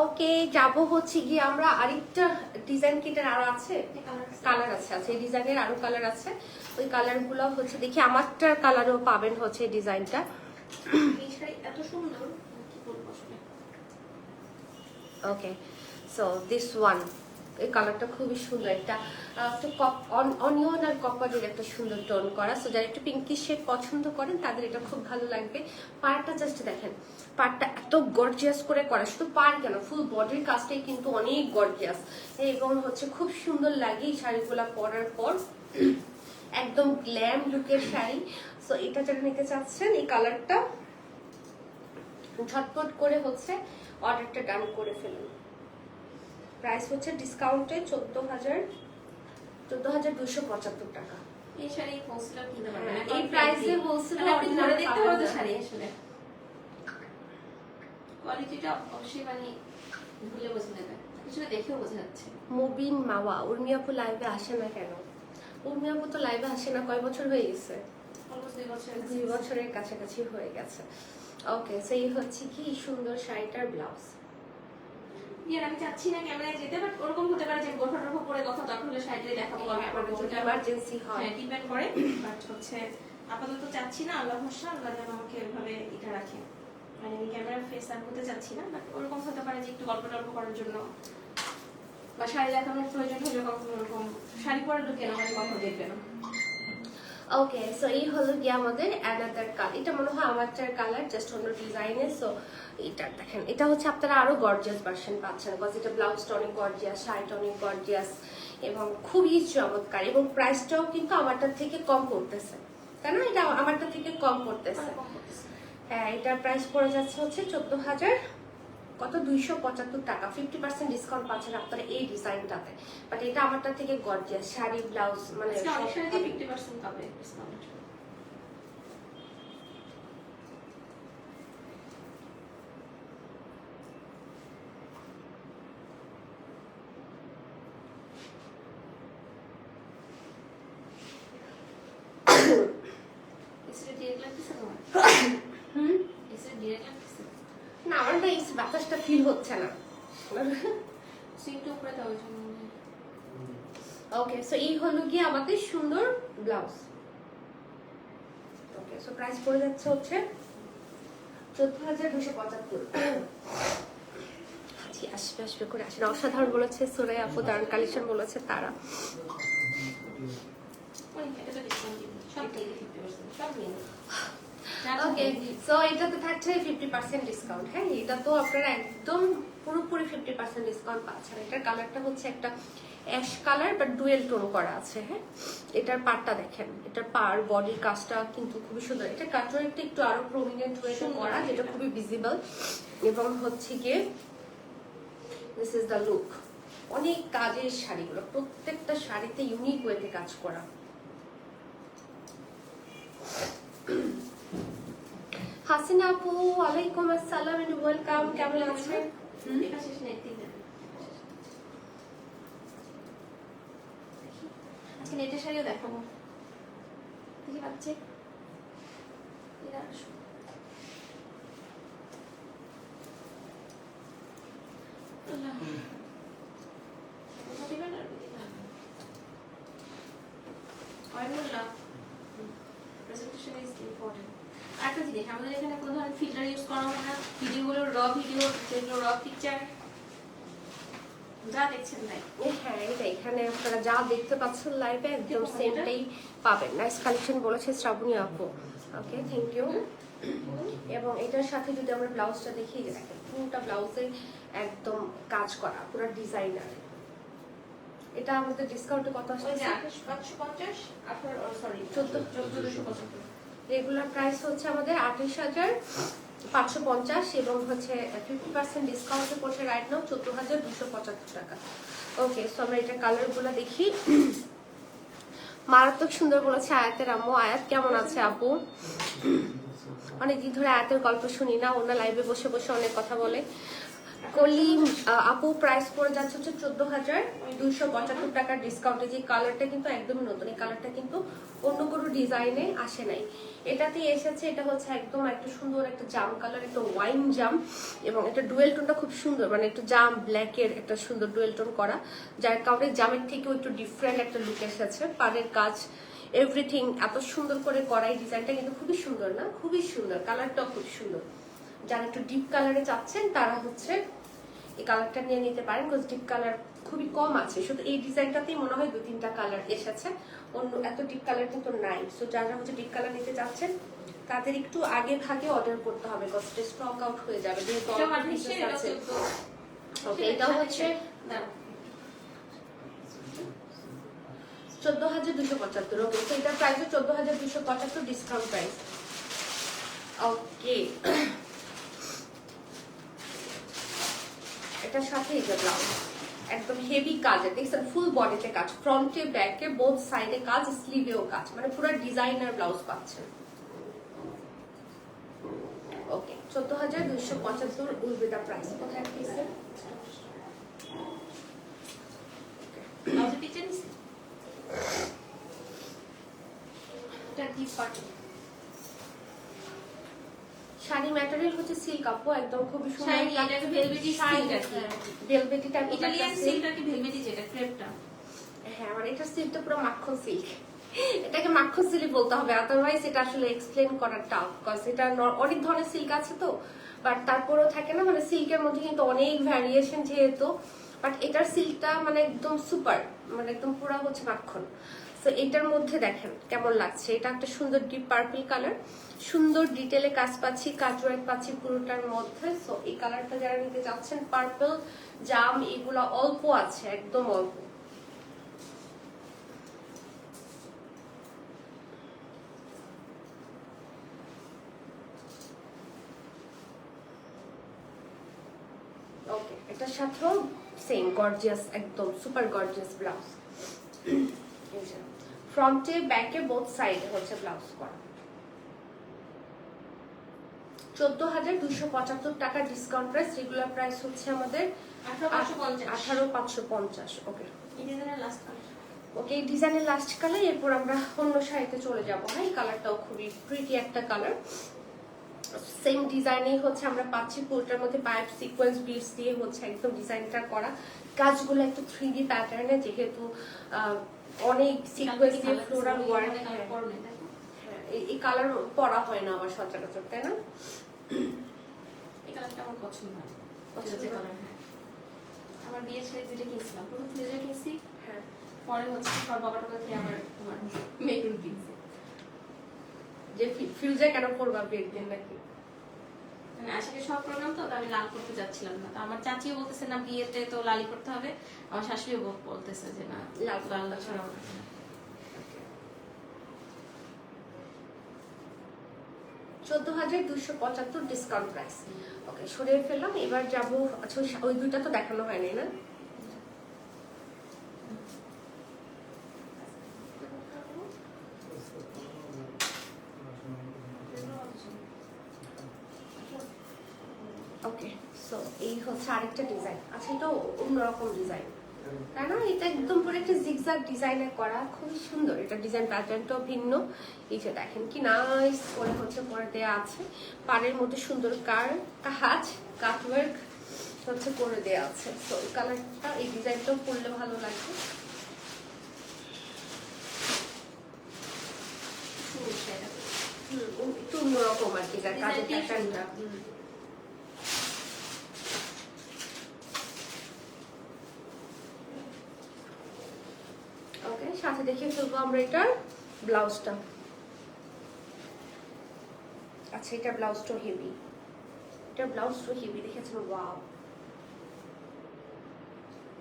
ওকে যাব হচ্ছে গিয়ে আমরা আরেকটা ডিজাইন, কিটার আরো আছে কালার আছে, আছে এই ডিজাইনের আরো কালার আছে। ওই কালার গুলো হচ্ছে দেখি আমারটার কালারও পাবেন হচ্ছে এই ডিজাইনটা। এই শাড়ি এত সুন্দর, কি বলবো আসলে। ওকে সো দিস ওয়ান, এই কালারটা খুবই সুন্দর, একটা অনিয়ন আর কপারের একটা সুন্দর টোন করা। সো যারা একটু পিঙ্কি শেড পছন্দ করেন তাদের এটা খুব ভালো লাগবে। পাড়টা জাস্ট দেখেন, পাড়টা এত গর্জিয়াস করে করা, শুধু পাড় কেন ফুল বডির কাজটাই কিন্তু অনেক গর্জিয়াস এবং হচ্ছে খুব সুন্দর লাগে এই শাড়িগুলো পরার পর, একদম গ্ল্যাম লুকের শাড়ি। সো এটা যারা নিতে চাচ্ছেন এই কালারটা ঝটপট করে হচ্ছে অর্ডারটা ডান করে ফেলুন। প্রাইস হচ্ছে ডিসকাউন্টে 14,275 টাকা। এই শাড়ি হোলসেল কিনতে পারবেন না, এই প্রাইসে হোলসেল আপনি ধরে দেখতে হবে তো শাড়ি আসলে কোয়ালিটিটা অবশ্যই মানে ভুলে বোঝা যাবে, কিছু দেখেও বোঝা যাচ্ছে। মুবিন মাওয়া, উর্মিয়াপু লাইভে আসে না কেন? উর্মিয়াপু তো লাইভে আসে না, কয় বছর হয়ে গেছে? অলমোস্ট 2 বছর 2 বছরের কাছাকাছি হয়ে গেছে। ওকে সো এই হচ্ছে কি সুন্দর শাড়িটার ব্লাউজ। ইয়ার আমি চাচ্ছি না ক্যামেরায় যেতে, বাট ওরকম হতে পারে যে গোঠা টোঠা পরে কথা দরকার হলে শাড়িটাই দেখাবো, এমার্জেন্সি হয়। হ্যাঁ ডিপেন্ড করে, বাট হচ্ছে আপাতত চাচ্ছি না। আল্লাহ ভরসা, আল্লাহ যেন আমাকে ওইভাবে এটা রাখে, মানে আমি ক্যামেরা ফেস আর হতে চাচ্ছি না, বাট ওরকম হতে পারে যে একটু গল্প টল্প করার জন্য বা শাড়ি দেখানোর প্রয়োজন হলে কখনো ওরকম শাড়ি পরে ঢুকে না, মানে কথা দেখবে না। ওকে সো এই হলো গিয়ে আমাদের অ্যানাদার কালার। এটা মনে হয় আমারটার কালার, জাস্ট অন্য ডিজাইনের। সো এটা দেখেন, এটা হচ্ছে আপনারা আরো গর্জিয়াস ভার্সন পাচ্ছেন, বিকজ এটা ব্লাউজটা অনেক গর্জিয়াস, শাড়িটা অনেক গর্জিয়াস এবং খুবই চমৎকার এবং প্রাইসটাও কিন্তু আমারটার থেকে কম পড়তেছে, তাই না? এটা আমারটা থেকে কম পড়তেছে। হ্যাঁ এটার প্রাইস পড়ে যাচ্ছে হচ্ছে 14,275 টাকা। 50% ডিসকাউন্ট পাচ্ছেন আপনারা এই ডিজাইনটাতে, বাট এটা আমারটা থেকে গর্জিয়াস শাড়ি ব্লাউজ মানে আজকে অনেক সব শাড়িতে পাবেন। 50% পাবে ডিসকাউন্ট। এসে ডিরেক্ট লাগতেছে তোমার? এসে ডিরেক্ট লাগতেছে? না আমার না এই বাতাসটা ফিল হচ্ছে না। সিংটা উপরে দাও ওই জন্য। ওকে সো এই হলো গিয়ে আমাদের সুন্দর ব্লাউজ। ওকে সো প্রাইস পড়ে যাচ্ছে হচ্ছে 14,275। জি, আসবে আসবে করে আসেন। অসাধারণ বলেছে সুরাই আপু, দারুণ কালেকশন বলেছে তারা। এটা তো ডিসকাউন্ট দিবেন সব দিয়ে 50% সব নিয়ে ওকে, সো এটাতে থাকছে 50% ডিসকাউন্ট। হ্যাঁ, এটা তো আপনারা একদম পুরোপুরি 50% ডিসকাউন্ট পাচ্ছেন। এটার কালারটা হচ্ছে একটা ash colour but dual tone করা আছে। হ্যাঁ, এটার পাড়টা দেখেন, এটার পাড় বডির কাজটা কিন্তু খুবই সুন্দর। এটা কাটওয়ার্কটা একটু আরো প্রমিনেন্ট ওয়েতে করা, যেটা খুবই ভিজিবল। এবং হচ্ছে গিয়ে দিস ইজ দ্য লুক। অনেক কাজের শাড়িগুলো, প্রত্যেকটা শাড়িতে ইউনিক ওয়েতে কাজ করা। হাসিনা আপু, ওয়ালাইকুম আসসালাম এন্ড ওয়েলকাম। কেমন আছেন? এটা শেষ নেই দিন আজকে নেটের শাড়িও দেখাবো। দেখি পাচ্ছে এরা একটা জিনিস, আমাদের এখানে কোনো ধরনের ফিল্টার ইউজ করা হয় না। ভিডিওগুলো র ভিডিও, যেগুলো র পিকচার যা দেখছেন তাই। হ্যাঁ, এটা এখানে আপনারা যা দেখতে পাচ্ছেন লাইভে একদম সেমটাই পাবেন। নাইস কালেকশন বলেছে শ্রাবণী আপু। ওকে, থ্যাংক ইউ। এবং এটার সাথে যদি আমরা ব্লাউজটা দেখি, যে দেখেন পুরোটা ব্লাউজে একদম কাজ করা, পুরো ডিজাইনার। এটা আমাদের ডিসকাউন্টে কত আসছে? 550 সরি 14,275। রেগুলার প্রাইস হচ্ছে আমাদের 28,550 এবং হচ্ছে 50% ডিসকাউন্টে পড়ছে রাইট নাও 14,275 টাকা। ওকে, সো আমরা এটা কালারগুলো দেখি। মারাত্মক সুন্দর বলেছে আয়াতের আম্মু। আয়াত কেমন আছে আপু? অনেকদিন ধরে আয়াতের গল্প শুনি না, ওনার লাইভে বসে বসে অনেক কথা বলে। কলিম আপু, প্রাইস পড়ে যাচ্ছে হচ্ছে 14,275 টাকার ডিসকাউন্টে। যে কালারটা কিন্তু একদমই নতুন, এই কালারটা কিন্তু অন্য কোনো ডিজাইনে আসে নাই, এটাতে এসেছে। এটা হচ্ছে একদম একটা সুন্দর একটা জাম কালার, একটা ওয়াইন জাম, এবং এটা ডুয়েল টোনটা খুব সুন্দর, মানে একটু জাম ব্ল্যাকের একটা সুন্দর ডুয়েল টোন করা, যার কারণে জামের থেকেও একটু ডিফারেন্ট একটা লুক এসেছে। পাড়ের কাজ এভরিথিং এত সুন্দর করে করা, এই ডিজাইনটা কিন্তু খুবই সুন্দর না? খুবই সুন্দর, কালারটাও খুব সুন্দর। যারা একটু ডিপ কালারে চাচ্ছেন তারা হচ্ছে এই কালারটা নিয়ে নিতে পারেন, বিকজ ডিপ কালার খুবই কম আছে। শুধু এই ডিজাইনটাতেই মনে হয় 2-3টা কালার এসেছে, অন্য এত ডিপ কালার কিন্তু নাই। সো যারা হচ্ছে ডিপ কালার নিতে চাচ্ছেন তাদের একটু আগে ভাগে অর্ডার করতে হবে, বিকজ স্টক আউট হয়ে যাবে। যেহেতু আছে। ওকে, এটাও হচ্ছে 14,275। ওকে, তো এটার প্রাইস 14,275 ডিসকাউন্ট প্রাইস। ওকে, এটার সাথে এটা ব্লাউজ একদম হেভি কাজ, দেখছেন ফুল বডিতে কাজ, ফ্রন্টে ব্যাকে বোথ সাইডে কাজ, স্লিভেও কাজ, মানে পুরো ডিজাইনার ব্লাউজ পাচ্ছেন। ওকে, 14,275 উইল বি দ্য প্রাইস। কোথায় আছে? ব্লাউজের পিকচার নিছি এটা ডিপ পার্টি শাড়ি ম্যাটেরিয়াল হচ্ছে সিল্ক আপু, একদম খুবই সুন্দর। শাইনি, এটা একটা ভেলভেটি সিল্ক আছে, ভেলভেটি টাইপ ইটালিয়ান সিল্ক আর কি ভেলভেটি, যেটা ক্রেপটা। হ্যাঁ, মানে এটা সিল্কটা পুরো মাখন সিল্ক, এটাকে মাখন সিল্ক বলতে হবে, আদারওয়াইজ এটা আসলে এক্সপ্লেন করা টাফ, কজ এটা অনেক ধরনের সিল্ক আছে তো। বাট তারপরেও থাকে না, মানে সিল্কের মধ্যে কিন্তু অনেক ভ্যারিয়েশন যেহেতু, বাট এটার সিল্কটা মানে একদম সুপার, মানে একদম পুরো হচ্ছে মাখন। তো এটার মধ্যে দেখেন কেমন লাগছে, এটা একটা সুন্দর ডিপ পার্পল কালার, সুন্দর ডিটেলে কাজ পাচ্ছি, কাজ ওয়ার্ক পাচ্ছি পুরোটার মধ্যে। সো এই কালারটা যারা নিতে চাচ্ছেন, পার্পল জাম এগুলা অল্প আছে, একদম অল্প। ওকে, এটার সাথেও সেম গর্জিয়াস, একদম সুপার গর্জিয়াস ব্লাউজ। ফ্রন্টে ব্যাকে বোথ সাইডে হচ্ছে ব্লাউজ করা। 14,275 টাকা ডিসকাউন্ট প্রাইস। রেগুলার প্রাইস হচ্ছে আমাদের 18,550। ওকে, এই ডিজাইনের লাস্ট কালার। ওকে, এই ডিজাইনের লাস্ট কালার। এরপর আমরা অন্য শাড়িতে চলে যাবো। হ্যাঁ, এই কালারটাও খুবই প্রিটি একটা কালার। সেম ডিজাইনেই হচ্ছে আমরা পাচ্ছি, পুরোটার মধ্যে পাইপ সিকোয়েন্স বিটস দিয়ে হচ্ছে একদম ডিজাইনটা করা, কাজগুলো একটু 3D প্যাটার্নে, যেহেতু অনেক সিকোয়েন্স দিয়ে ফ্লোরাল ওয়ার্ক। এই কালার পরা হয় না আবার সচরাচর, তাই না? এই কালারটা আমার পছন্দ হয়। পছন্দ যে হয়? কালার, হ্যাঁ। আমার বিয়ের শাড়ি যেটা কিনছিলাম, প্রথম ফিরোজা কিনছি, হ্যাঁ, পরে হচ্ছে সব বাবা টাকা খেয়ে আবার তোমার মেরুন কিনছি। যে ফিউজে কেন করবা বিয়ের দিন নাকি? মানে আশাকে সব প্রোগ্রাম তো আমি লাল করতে যাচ্ছিলাম না, তো আমার চাচিও বলতেছে না বিয়েতে তো লালি করতে হবে, আমার শাশুড়িও বলতেছে যে না লাল লাল করতে ছাড়া হবে। 14,275 ডিসকাউন্ট প্রাইস। ওকে, সরিয়ে ফেললাম। এবার যাবো, আচ্ছা ওই দুইটা তো দেখানো হয়নি না? ওকে, সো এই হচ্ছে আরেকটা ডিজাইন। আচ্ছা, এটা অন্যরকম ডিজাইন, তাই না? এটা একদম পুরো একটা জিগজ্যাগ ডিজাইনে করা, খুবই সুন্দর। এটা ডিজাইন প্যাটার্নটাও ভিন্ন। এই যে দেখেন কি নাইস করে হচ্ছে পরে দেওয়া আছে, পাড়ের মধ্যে সুন্দর কাজ কাটওয়ার্ক হচ্ছে করে দেওয়া আছে। তো এই কালারটা, এই ডিজাইনটাও পরলে ভালো লাগবে। একটু অন্যরকম আর কি কাজের প্যাটার্নটা। ওকে, সাথে দেখিয়ে ফেলবো আমরা এটার ব্লাউজটা। আচ্ছা, এটা ব্লাউজটা হেভি, এটা ব্লাউজটা হেভি, দেখেছেন? ওয়াও।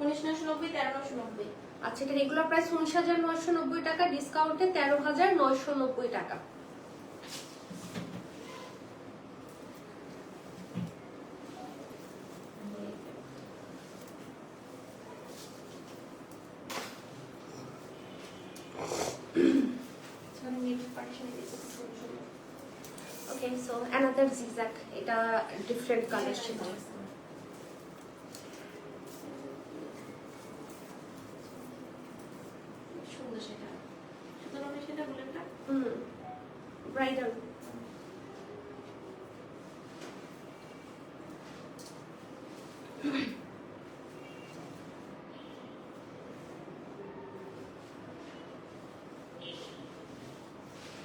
1990, 1390। আচ্ছা, এটা রেগুলার প্রাইস 19,990 টাকা, ডিসকাউন্টে 13,990 টাকা। ওকে, সো অ্যানাদার জিগজ্যাগ, এটা ডিফারেন্ট কালার ছিল। সুন্দর সেটা, সুতরাং সেটা বুলেটটা ব্রাইডাল।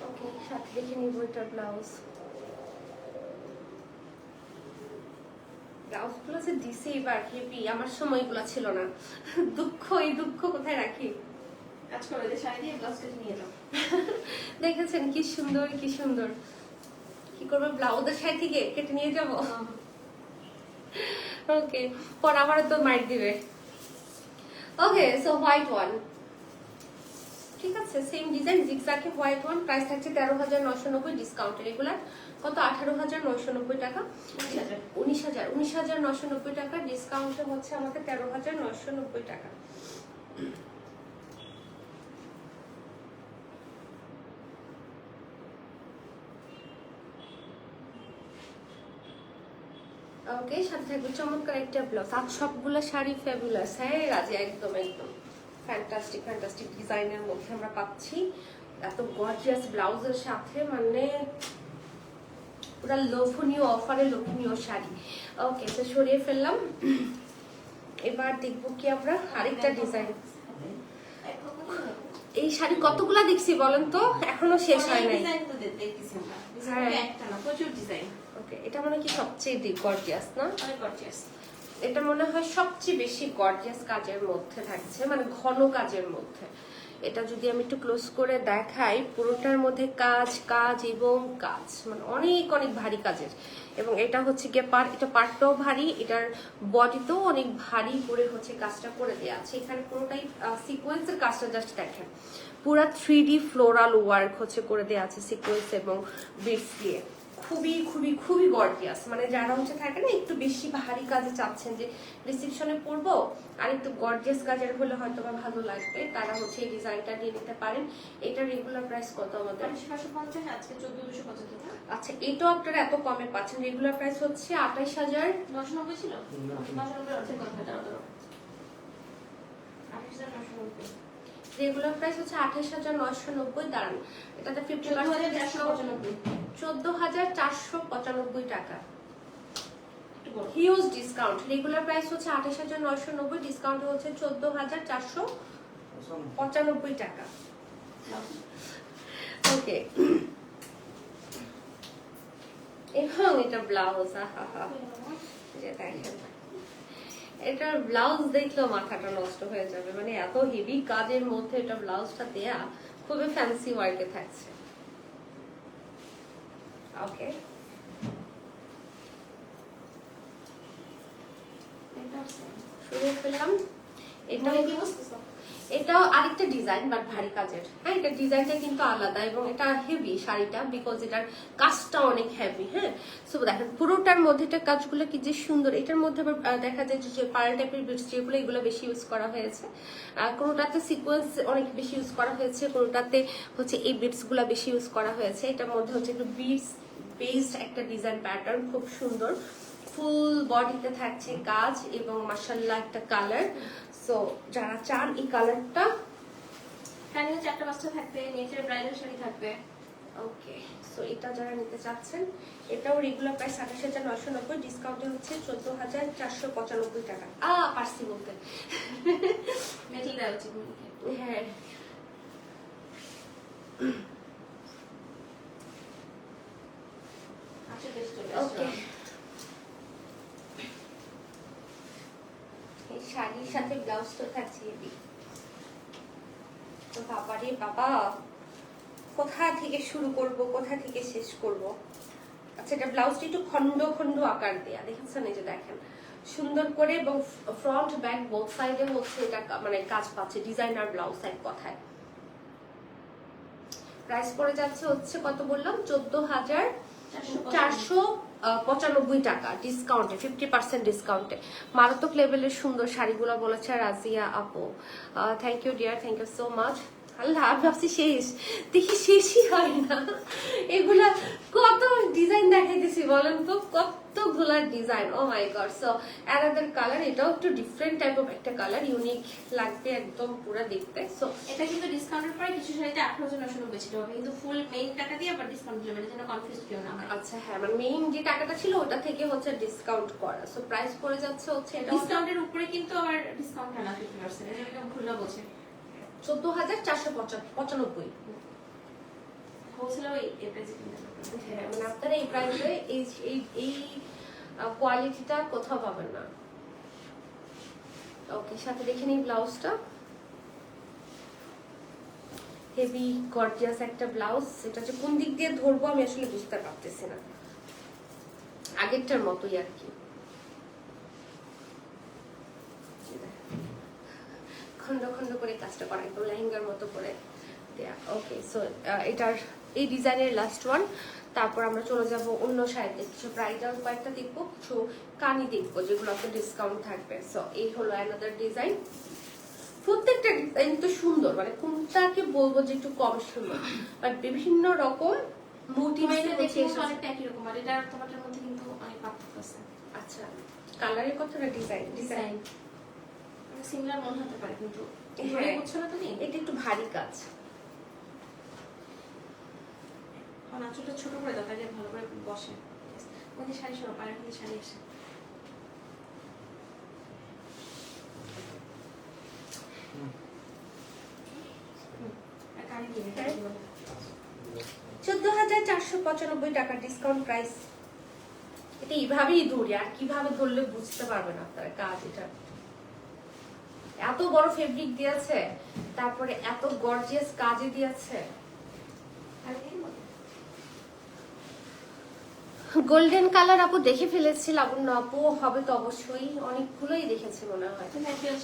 ওকে, সাথে দেখে নিব এটার ব্লাউজ। ব্লাউজগুলো যে দিছে এবার হেভি, আমার সময়গুলো ছিল না। দুঃখ, এই দুঃখ কোথায় রাখি? কাজ করে যে শাড়ি দিয়ে ব্লাউজ কেটে নিয়ে যাও। দেখেছেন কি সুন্দর, কি সুন্দর। কি করবো, ব্লাউজের সাইড থেকে কেটে নিয়ে যাব? ওকে, পর আবার তো মাইট দিবে। ওকে, সো হোয়াইট ওয়ান, ঠিক আছে, সেম ডিজাইন জিগজ্যাগে হোয়াইট ওয়ান, প্রাইস থাকছে 13,990, ডিসকাউন্ট রেগুলার কত 18,990 টাকা, 19,990 টাকা, ডিসকাউন্টে হচ্ছে আমাদের 13,990 টাকা। ওকে, সাথে থাকবে চমৎকার একটা ব্লাউজ। আজ সবগুলো শাড়ি ফ্যাবুলাস, হ্যাঁ রাজি, একদম একদম ফ্যান্টাস্টিক ফ্যান্টাস্টিক ডিজাইনের মধ্যে আমরা পাচ্ছি এত গর্জিয়াস ব্লাউজের সাথে, মানে পুরো লোভনীয় অফারে লোভনীয় শাড়ি। ওকে, তো সরিয়ে ফেললাম। এবার দেখবো কি আমরা আরেকটা ডিজাইন। এই শাড়ি কতগুলা দেখছি বলেন তো, এখনো শেষ হয় নাই। ডিজাইন তো দেখতেছি আমরা, হ্যাঁ, একটা না প্রচুর ডিজাইন। ওকে, এটা মানে কি সবচেয়ে গর্জিয়াস না? অনেক গর্জিয়াস। এটা মনে হয় সবচেয়ে বেশি গর্জিয়াস কাজের মধ্যে থাকছে, মানে ঘন কাজের মধ্যে। এটা যদি আমি একটু ক্লোজ করে দেখাই, পুরোটার মধ্যে কাজ কাজ এবং কাজ, মানে অনেক অনেক ভারী কাজের। এবং এটা হচ্ছে গিয়ে এটা পার্টটাও ভারী, এটার বডিতেও অনেক ভারী করে হচ্ছে কাজটা করে দেওয়া আছে। এখানে পুরোটাই সিকোয়েন্সের কাজটা জাস্ট দেখেন, পুরা 3D ফ্লোরাল ওয়ার্ক হচ্ছে করে দেওয়া আছে সিকোয়েন্স এবং বিটস দিয়ে। খুবই খুবই খুবই গর্জিয়াস, মানে যারা হচ্ছে থাকে না একটু বেশি ভারী কাজে চাচ্ছেন যে রিসেপশনে পরবো আর একটু গর্জিয়াস কাজের হলে হয়তো বা ভালো লাগবে, তারা হচ্ছে এই ডিজাইনটা নিয়ে নিতে পারেন। এটা রেগুলার প্রাইস কত আমাদের? 550, আজকে 14,275। আচ্ছা, এটাও আপনারা এত কমে পাচ্ছেন। রেগুলার প্রাইস হচ্ছে 28,990 ছিল, 990 অর্ধেক কথা, ধরো 28,990। রেগুলার প্রাইস হচ্ছে 28,990। দাঁড়ান, এটাতে 50% ডিসকাউন্ট 14,495 টাকা, হিউজ ডিসকাউন্ট। রেগুলার প্রাইস হচ্ছে 28,990, ডিসকাউন্ট হচ্ছে 14,495 টাকা। ওকে, এবং এটা ব্লাউজ, যে দেখেন এটার ব্লাউজ দেখলেও মাথাটা নষ্ট হয়ে যাবে, মানে এত হেভি কাজের মধ্যে এটা ব্লাউজটা দেয়া খুবই ফ্যান্সি ওয়ার্কে থাকছে। ওকে, শুরু করলাম। এটাও আরেকটা ডিজাইন বাট ভারী কাজের। হ্যাঁ, এটা ডিজাইনটা কিন্তু আলাদা এবং এটা হেভি শাড়িটা, বিকজ এটার কাজটা অনেক হেভি। হ্যাঁ, সো দেখেন পুরোটার মধ্যে এটা কাজগুলো কি যে সুন্দর। এটার মধ্যে আবার দেখা যায় যে পার্ল টাইপের বিটস যেগুলো, এগুলো বেশি ইউজ করা হয়েছে। কোনোটাতে সিকোয়েন্স অনেক বেশি ইউজ করা হয়েছে, কোনোটাতে হচ্ছে এই বিটস গুলা বেশি ইউজ করা হয়েছে। এটার মধ্যে হচ্ছে একটু বিটস বেসড একটা ডিজাইন প্যাটার্ন, খুব সুন্দর। ফুল বডিতে থাকছে কাজ এবং মাশাআল্লাহ একটা কালার। সো যারা চান এই কালারটা, হ্যাঁ, 4-5টা থাকবে, নিচে ব্রাইডাল শাড়ি থাকবে। ওকে, সো এটা যারা নিতে চাচ্ছেন, এটাও রেগুলার প্রাইস 28,990, ডিসকাউন্টে হচ্ছে 14,495 টাকা। পারছি বলতে। মেটাল দেওয়া উচিত। হ্যাঁ, আচ্ছা, বেশ চলে ওকে। আসছে। এই শাড়ির সাথে ব্লাউজ তো থাকছে এবি। তো বাবারে বাবা, কোথা থেকে শুরু করব, কোথা থেকে শেষ করব? আচ্ছা, এটা ব্লাউজটা একটু খন্ড খন্ড আকার দেয়া, দেখেছেন? এই যে দেখেন সুন্দর করে, এবং ফ্রন্ট ব্যাক বোথ সাইডে হচ্ছে এটা মানে কাজ পাচ্ছে, ডিজাইনার ব্লাউজ এক কথায়। প্রাইস পড়ে যাচ্ছে হচ্ছে কত বললাম, 14,495 টাকা ডিসকাউন্টে, 50% ডিসকাউন্টে। মারাত্মক লেভেলের সুন্দর শাড়িগুলো বলেছে রাজিয়া আপু। Thank you dear, thank you so much. Allah, আমি ভাবছি শেষ, দেখি শেষই হয় না। এগুলা কত ডিজাইন দেখাইতেছি বলেন তো, কতগুলা ডিজাইন। ও মাই গড। সো অ্যানাদার কালার, এটাও একটু ডিফারেন্ট টাইপ অফ একটা কালার, ইউনিক লাগবে একদম পুরো দেখতে। সো এটা কিন্তু ডিসকাউন্টের পরে কিছু শাড়িতে 18,990 ছিল, কিন্তু ফুল মেইন টাকা দিয়ে আবার ডিসকাউন্ট দিলাম, এর জন্য কনফিউজ কেউ না হয়। আচ্ছা, হ্যাঁ, মানে মেইন যে টাকাটা ছিল ওটা থেকে হচ্ছে ডিসকাউন্ট করা। সো প্রাইস পড়ে যাচ্ছে হচ্ছে এটা ডিসকাউন্টের উপরে কিন্তু আবার ডিসকাউন্ট হয় না 50%, এটা একদম ভুলও বলছে। 14,495। হোলসেল এই প্রাইসে কিনতে পারবেন। হ্যাঁ, মানে আপনারা এই প্রাইসে এই কোয়ালিটিটা কোথাও পাবেন না। ওকে, সাথে দেখে নিই ব্লাউজটা। হেভি গর্জিয়াস একটা ব্লাউজ। এটা যে কোন দিক দিয়ে ধরবো আমি আসলে বুঝতে পারতেছি না, আগেরটার মতোই আর কি, খন্ড খন্ড করে কাজটা করা, একদম লেহেঙ্গার মতো করে দেয়া। ওকে, সো এটার এই ডিজাইনের লাস্ট ওয়ান। তারপর আমরা চলে যাব অন্য শাড়িতে, কিছু ব্রাইডাল কয়েকটা দেখবো, কিছু কানি দেখবো যেগুলোতে ডিসকাউন্ট থাকবে। সো এই হলো অ্যানাদার ডিজাইন। প্রত্যেকটা ডিজাইন তো সুন্দর, মানে কোনটাকে বলবো যে একটু কম সুন্দর, বাট বিভিন্ন রকম মোটিভেশন দেখে অনেকটা একই রকম, আর এটা তোমাদের মধ্যে কিন্তু অনেক পার্থক্য আছে। আচ্ছা, কালারের কথাটা ডিজাইন ডিজাইন সিমিলার মনে হতে পারে, কিন্তু হ্যাঁ, বুঝছো না তুমি? এটা একটু ভারী কাজ। আঁচলটা ছোট করে দাও, তাহলে ভালো করে বসে। ওকে, শাড়ি সরো, পায়ের মধ্যে শাড়ি আসে। কারি দিবে, কারি দিবে। 14,495 টাকা ডিসকাউন্ট প্রাইস। এটা এইভাবেই ধরি, আর কিভাবে ধরলে বুঝতে পারবেন আপনারা কাজ। এটা এত বড় ফেব্রিক দিয়েছে, তারপরে এত গর্জিয়াস কাজে দিয়েছে। গোল্ডেন কালার আপু দেখে ফেলেছি, লাবণ্য আপু হবে তো অবশ্যই, অনেকগুলোই দেখেছি মনে হয়।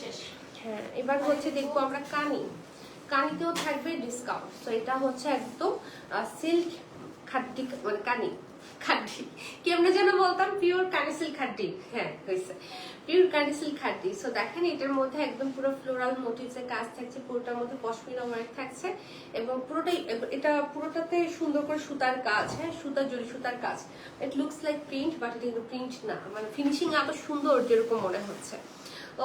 শেষ। হ্যাঁ, এবার হচ্ছে দেখবো আমরা কানি। কানিতেও থাকবে ডিসকাউন্ট। তো এটা হচ্ছে একদম সিল্ক খাড্ডি, মানে কানি খাড্ডি, কেমনে যেন বলতাম, পিওর কানি সিল্ক খাড্ডি। হ্যাঁ, হয়েছে, পিওর কানি সিল্ক খাড্ডি। সো দেখেন এটার মধ্যে একদম পুরো ফ্লোরাল মোটিভসের কাজ থাকছে, পুরোটার মধ্যে পশমিনা ওয়ার্ক থাকছে, এবং পুরোটাই এটা পুরোটাতে সুন্দর করে সুতার কাজ। হ্যাঁ, সুতা জড়ি সুতার কাজ। ইট লুকস লাইক প্রিন্ট, বাট এটা কিন্তু প্রিন্ট না, মানে ফিনিশিং এত সুন্দর যেরকম মনে হচ্ছে।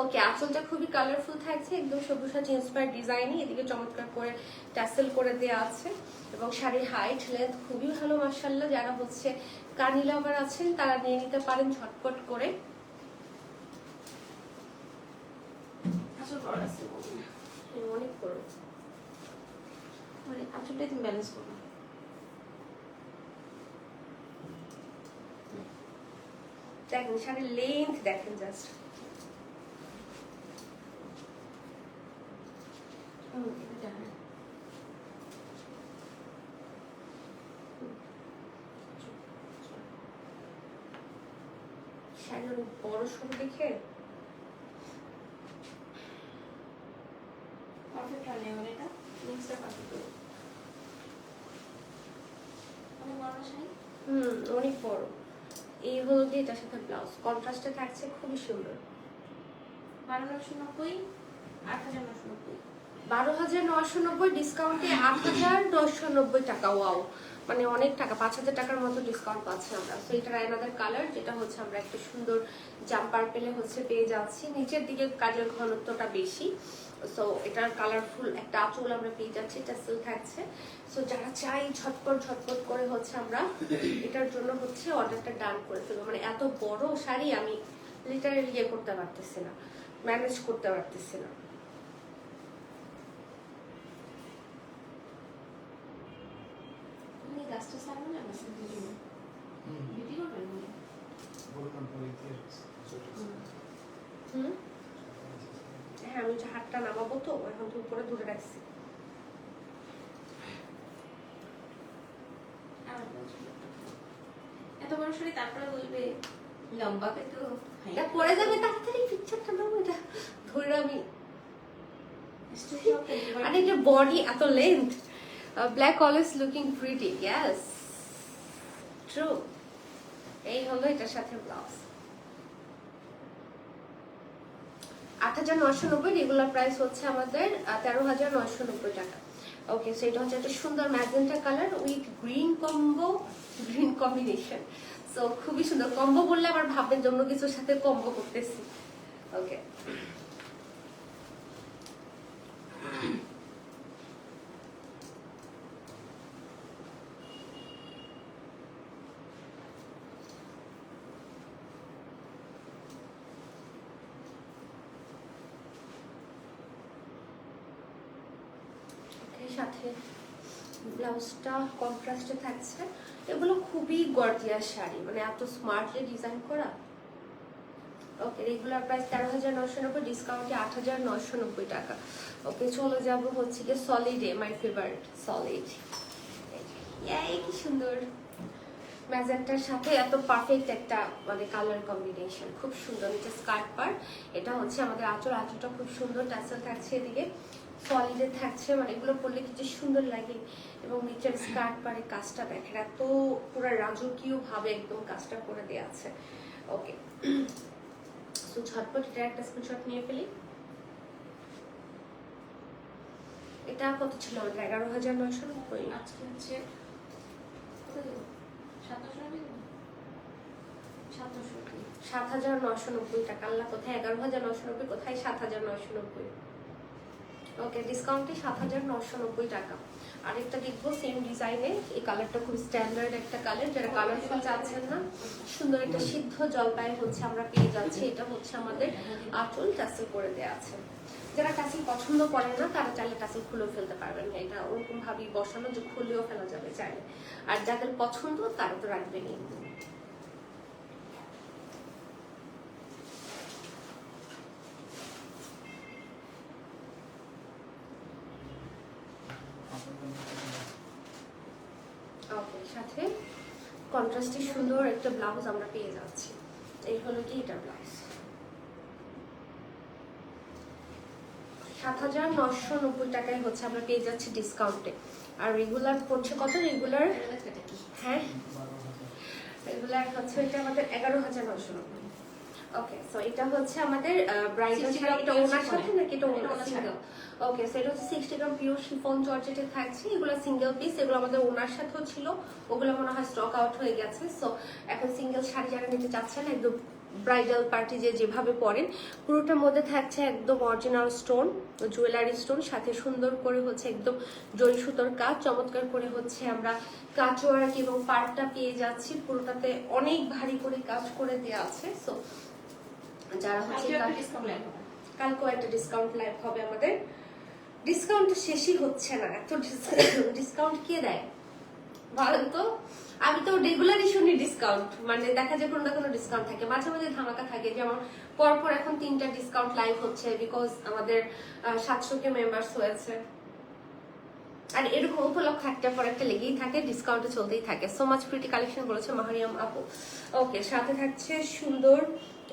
ওকে, আঁচলটা খুবই কালারফুল থাকছে, একদম সবুজ ইন্সপায়ার ডিজাইনই, এদিকে চমৎকার করে ট্যাসেল করে দেওয়া আছে, এবং শাড়ির হাইট লেন্থ খুবই ভালো মাশাআল্লাহ। যারা হচ্ছে কানি লাভার আছেন তারা নিয়ে নিতে পারেন ঝটপট করে। অনেক বড়, মানে আঁচলটাই তুমি ব্যালেন্স করো। দেখেন শাড়ির লেন্থ দেখেন জাস্ট। শাড়ি অনেক বড় সরু দেখে পারফেক্ট রানে মানে এটা নেক্সটটা পারফেক্ট অনেক বড় শাড়ি। অনেক বড়। এই হলো গিয়ে এটার সাথে ব্লাউজ, কন্ট্রাস্টে থাকছে, খুবই সুন্দর। 12,990 8,990 12,990 ডিসকাউন্টে 8,990 টাকা। ওয়াও, মানে অনেক টাকা, 5,000 টাকার মতো ডিসকাউন্ট পাচ্ছি আমরা। সো এটার অ্যানাদার কালার, যেটা হচ্ছে আমরা একটা সুন্দর জাম্পার পেলে হচ্ছে পেয়ে যাচ্ছি। নিচের দিকে কাজের ঘনত্বটা বেশি, সো এটার কালারফুল একটা আঁচল আমরা পেয়ে যাচ্ছি, টাসেল থাকছে। সো যারা চাই ঝটপট ঝটপট করে হচ্ছে আমরা এটার জন্য হচ্ছে অর্ডারটা ডান করে ফেলবো। মানে এত বড় শাড়ি আমি লিটারালি ইয়ে করতে পারতেছি না, ম্যানেজ করতে পারতেছি না। তুমি গাছটা সামনে না গাছটা ভিডিও ভিডিও করবেন হ্যাঁ, আমি যে হাতটা নামাবো তো এখন তো উপরে ধরে রাখছি। এত বড় শাড়ি তারপরে বলবে লম্বা তো এটা পরে যাবে, তাড়াতাড়ি পিকচারটা নাও, এটা ধরে আমি। আর এটা বডি এত length, black always looking pretty, yes true. এই হলো এটার সাথে ব্লাউজ। 8,990, রেগুলার প্রাইস হচ্ছে আমাদের 13,990 টাকা। ওকে, সো এটা হচ্ছে একটা সুন্দর magenta colour with green combo, green combination. So খুবই সুন্দর। কম্বো বললে আবার ভাববেন যে অন্য কিছুর সাথে কম্বো করতেছি। ওকে, সাথে ব্লাউজটা কন্ট্রাস্টে থাকছে। এগুলো খুবই গর্জিয়াস শাড়ি, মানে এত স্মার্টলি ডিজাইন করা। ওকে, রেগুলার প্রাইস 13,990, ডিসকাউন্টে 8,990 টাকা। ওকে, চলে যাবো হচ্ছে কি সলিডে, মাই ফেভারিট সলিড। এই কি সুন্দর ম্যাজেন্টার সাথে এত পারফেক্ট একটা মানে কালার কম্বিনেশন, খুব সুন্দর। নিচে স্কার্ট পার্ট, এটা হচ্ছে আমাদের আঁচল, আঁচলটা খুব সুন্দর, টাসেল থাকছে এদিকে, সলিডে থাকছে, মানে এগুলো পরলে কিছু সুন্দর লাগে। এবং নিচের স্কার্ট পাড়ে কাজটা দেখেন, এত পুরো রাজকীয় ভাবে একদম কাজটা করে দেওয়া আছে। ওকে, তো ঝটপট এটা একটা স্ক্রিনশট নিয়ে ফেলি। এটা কত ছিল আমাদের? 11,990। আজকে হচ্ছে 7,990 টাকা। আল্লাহ, কোথায় 11,990, কোথায় 7,990? ওকে, ডিসকাউন্টে 7,990 টাকা। আরেকটা দেখবো সেম ডিজাইনে, এই কালারটা খুব স্ট্যান্ডার্ড একটা কালার, যারা কালারফুল চাচ্ছেন না, সুন্দর একটা সিদ্ধ জলপাই হচ্ছে আমরা পেয়ে যাচ্ছি। এটা হচ্ছে আমাদের আঁচল, টাসেল করে দেওয়া আছে। যারা টাসেল পছন্দ করেন না তারা চাইলে টাসেল খুলেও ফেলতে পারবেন, এটা ওরকম ভাবেই বসানো যে খুলেও ফেলা যাবে চাইলে। আর যাদের পছন্দ তারা তো রাখবেনই। ওকে, সাথে কন্ট্রাস্টে সুন্দর একটা ব্লাউজ আমরা পেয়ে যাচ্ছি। এই হলো কি এটা ব্লাউজ। 7,990 টাকায় হচ্ছে আমরা পেয়ে যাচ্ছি ডিসকাউন্টে। আর রেগুলার পড়ছে কত? রেগুলার, হ্যাঁ রেগুলার হচ্ছে এটা আমাদের 11,990। ওকে, সো এটা হচ্ছে আমাদের ব্রাইডাল শাড়ি। এটা ওনার সাথে নাকি এটা ওনার সিঙ্গেল? ওকে, সো এটা হচ্ছে 60 গ্রাম পিওর শিফন জর্জেটে থাকছে। এগুলো সিঙ্গেল পিস, এগুলো আমাদের ওনার সাথেও ছিল, ওগুলো মনে হয় স্টক আউট হয়ে গেছে। সো এখন সিঙ্গেল শাড়ি যারা নিতে চাচ্ছেন, একদম ব্রাইডাল পার্টি যেভাবে পরেন, পুরোটার মধ্যে থাকছে একদম অরিজিনাল স্টোন, জুয়েলারি স্টোন, সাথে সুন্দর করে হচ্ছে একদম জরি সুতোর কাজ, চমৎকার করে হচ্ছে আমরা কাজওয়ার্ক এবং পার্টটা পেয়ে যাচ্ছি। পুরোটাতে অনেক ভারী করে কাজ করে দেওয়া আছে। সো যারা হচ্ছে কালকেও একটা ডিসকাউন্ট লাইভ হবে আমাদের। ডিসকাউন্ট শেষই হচ্ছে না, এত ডিসকাউন্ট কে দেয়? বলেন তো, আমি তো রেগুলারই শুনি ডিসকাউন্ট, মানে দেখা যায় কোনো না কোনো ডিসকাউন্ট থাকে, মাঝে মাঝে ধামাকা থাকে। যেমন পরপর এখন 3টা ডিসকাউন্ট লাইভ হচ্ছে বিকজ আমাদের 700 মেম্বার্স হয়েছে। আর এরকম উপলক্ষ একটা পর একটা লেগেই থাকে, ডিসকাউন্টে চলতেই থাকে। সো মাচ প্রিটি কালেকশন বলেছে মাহারিয়াম আপু। ওকে, সাথে থাকছে সুন্দর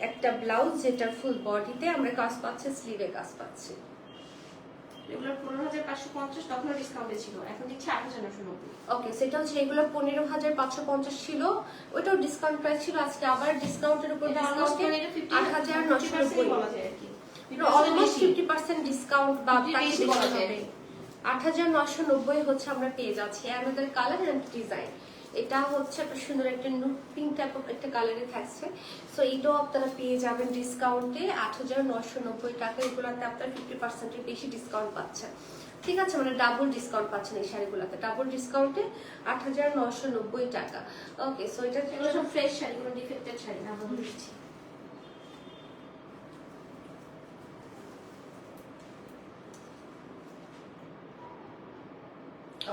একটা ব্লাউজ, যেটা ফুল বডিতে আমরা কাজ পাচ্ছি, স্লিভে কাজ পাচ্ছি। এগুলো 15,550, তখনও ডিসকাউন্টে ছিল, এখন দিচ্ছে 8,990। ওকে, সেটা হচ্ছে এগুলো 15,550 ছিল, ওইটাও ডিসকাউন্ট প্রাইস ছিল। আজকে আবার ডিসকাউন্টের উপর ডিসকাউন্টে 8,990 বলা যায় আর কি, অলমোস্ট 50% ডিসকাউন্ট বা বেশি বলা যায়। 8,990 হচ্ছে আমরা পেয়ে যাচ্ছি। আমাদের কালার এন্ড ডিজাইন, এটা হচ্ছে একটা সুন্দর একটা নুট পিঙ্ক টাইপ অফ একটা কালারে থাকছে। সো এইটাও আপনারা পেয়ে যাবেন ডিসকাউন্টে 8,990 টাকা। এগুলোতে আপনারা 50% এর বেশি ডিসকাউন্ট পাচ্ছেন। ঠিক আছে, মানে ডাবল ডিসকাউন্ট পাচ্ছেন এই শাড়িগুলোতে, ডাবল ডিসকাউন্টে 8,990 টাকা। ওকে, সো এটা এগুলো সব ফ্রেশ শাড়ি, কোনো ডিফেক্টেড শাড়ি না, আমরা বলেছি।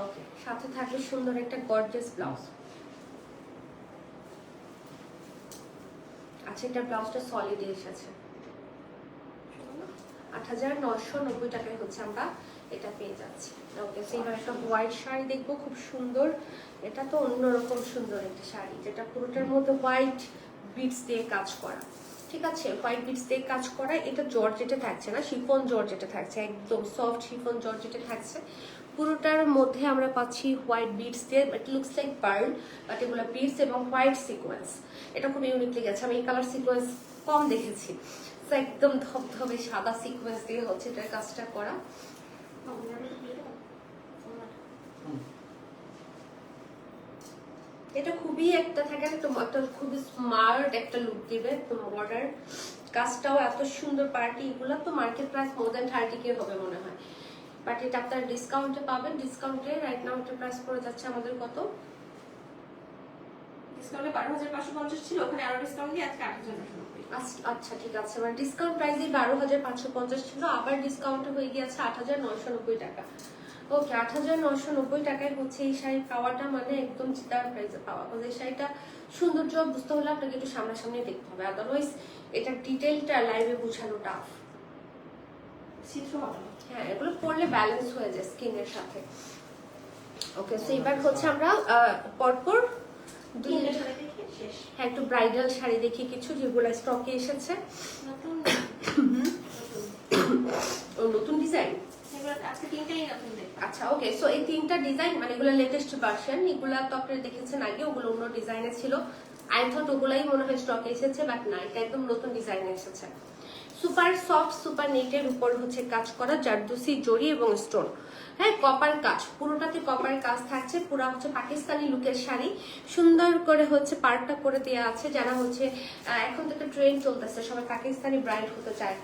ওকে, সাথে থাকবে সুন্দর একটা গর্জিয়াস ব্লাউজ। আচ্ছা, এটা ব্লাউজটা সলিড এসেছে। 8,990 টাকায় হচ্ছে আমরা এটা পেয়ে যাচ্ছি। ওকে, সেইবার একটা হোয়াইট শাড়ি দেখবো, খুব সুন্দর। এটা তো অন্যরকম সুন্দর একটা শাড়ি, যেটা পুরোটার মধ্যে হোয়াইট বিটস দিয়ে কাজ করা। ঠিক আছে, হোয়াইট বিটস দিয়ে কাজ করা। এটা জর্জেটে থাকছে না, শিফন জর্জেটে থাকছে, একদম সফট শিফন জর্জেটে থাকছে। পুরোটার মধ্যে আমরা পাচ্ছি হোয়াইট বিটস দিয়ে, it looks like pearl, but এগুলো বিটস এবং হোয়াইট সিকোয়েন্স। এটা খুব ইউনিকলি গেছে, আমি এই কালার সিকোয়েন্স কম দেখেছি। তো একদম ধবধবে সাদা সিকোয়েন্স দিয়ে হচ্ছে এটার কাজটা করা। এটা খুবই একটা থাকে একটা খুবই স্মার্ট একটা লুক দিবে, বর্ডার কাজটাও এত সুন্দর। পার্টি এগুলো তো market price more than 30K হবে মনে হয়, বাট এটা আপনারা ডিসকাউন্টে পাবেন। ডিসকাউন্টে রাইট নাও এটা প্রাইস পড়ে যাচ্ছে আমাদের কত? ডিসকাউন্টে 12,550 ছিল, ওখানে আরো ডিসকাউন্ট দিয়ে আজকে 8,990। আচ্ছা ঠিক আছে, মানে ডিসকাউন্ট প্রাইসে 12,550 ছিল, আবার ডিসকাউন্ট হয়ে গিয়েছে 8,990 টাকা। ওকে, 8,990 টাকায় হচ্ছে এই শাড়ি পাওয়াটা মানে একদম চিতার প্রাইসে পাওয়া। এই শাড়িটা সৌন্দর্য বুঝতে হলে আপনাকে একটু সামনাসামনি দেখতে হবে, আদারওয়াইজ এটা ডিটেইলটা লাইভে বোঝানো টাফ। চিত্র হবে না। হ্যাঁ, এগুলো পরলে ব্যালেন্স হয়ে যায় স্কিনের সাথে। ওকে, সো এবার হচ্ছে আমরা পরপর তিনটে শাড়ি দেখে শেষ। হ্যাঁ, একটু ব্রাইডাল শাড়ি দেখি কিছু, যেগুলো স্টকে এসেছে। নতুন নতুন ডিজাইন। এগুলো আজকে তিনটেই নতুন দেখে। আচ্ছা, ওকে, সো এই 3টা ডিজাইন মানে এগুলো লেটেস্ট ভার্সন। এগুলা তো আপনারা দেখেছেন আগে, ওগুলো অন্য ডিজাইনে ছিল। আই থট ওগুলাই মনে হয় স্টকে এসেছে, বাট না, এটা একদম নতুন ডিজাইনে এসেছে। সুপার সফট সুপার নেটের উপর হচ্ছে কাজ করা, জারদুসি জড়ি এবং স্টোন। হ্যাঁ, কপার কাজ, পুরোটাতে কপার কাজ থাকছে। পুরো হচ্ছে পাকিস্তানি লুকের শাড়ি, সুন্দর করে হচ্ছে পার্টটা করে দেওয়া আছে। যারা হচ্ছে এখন তো একটা ট্রেন্ড চলতেছে, সবাই পাকিস্তানি ব্রাইড হতে চায়।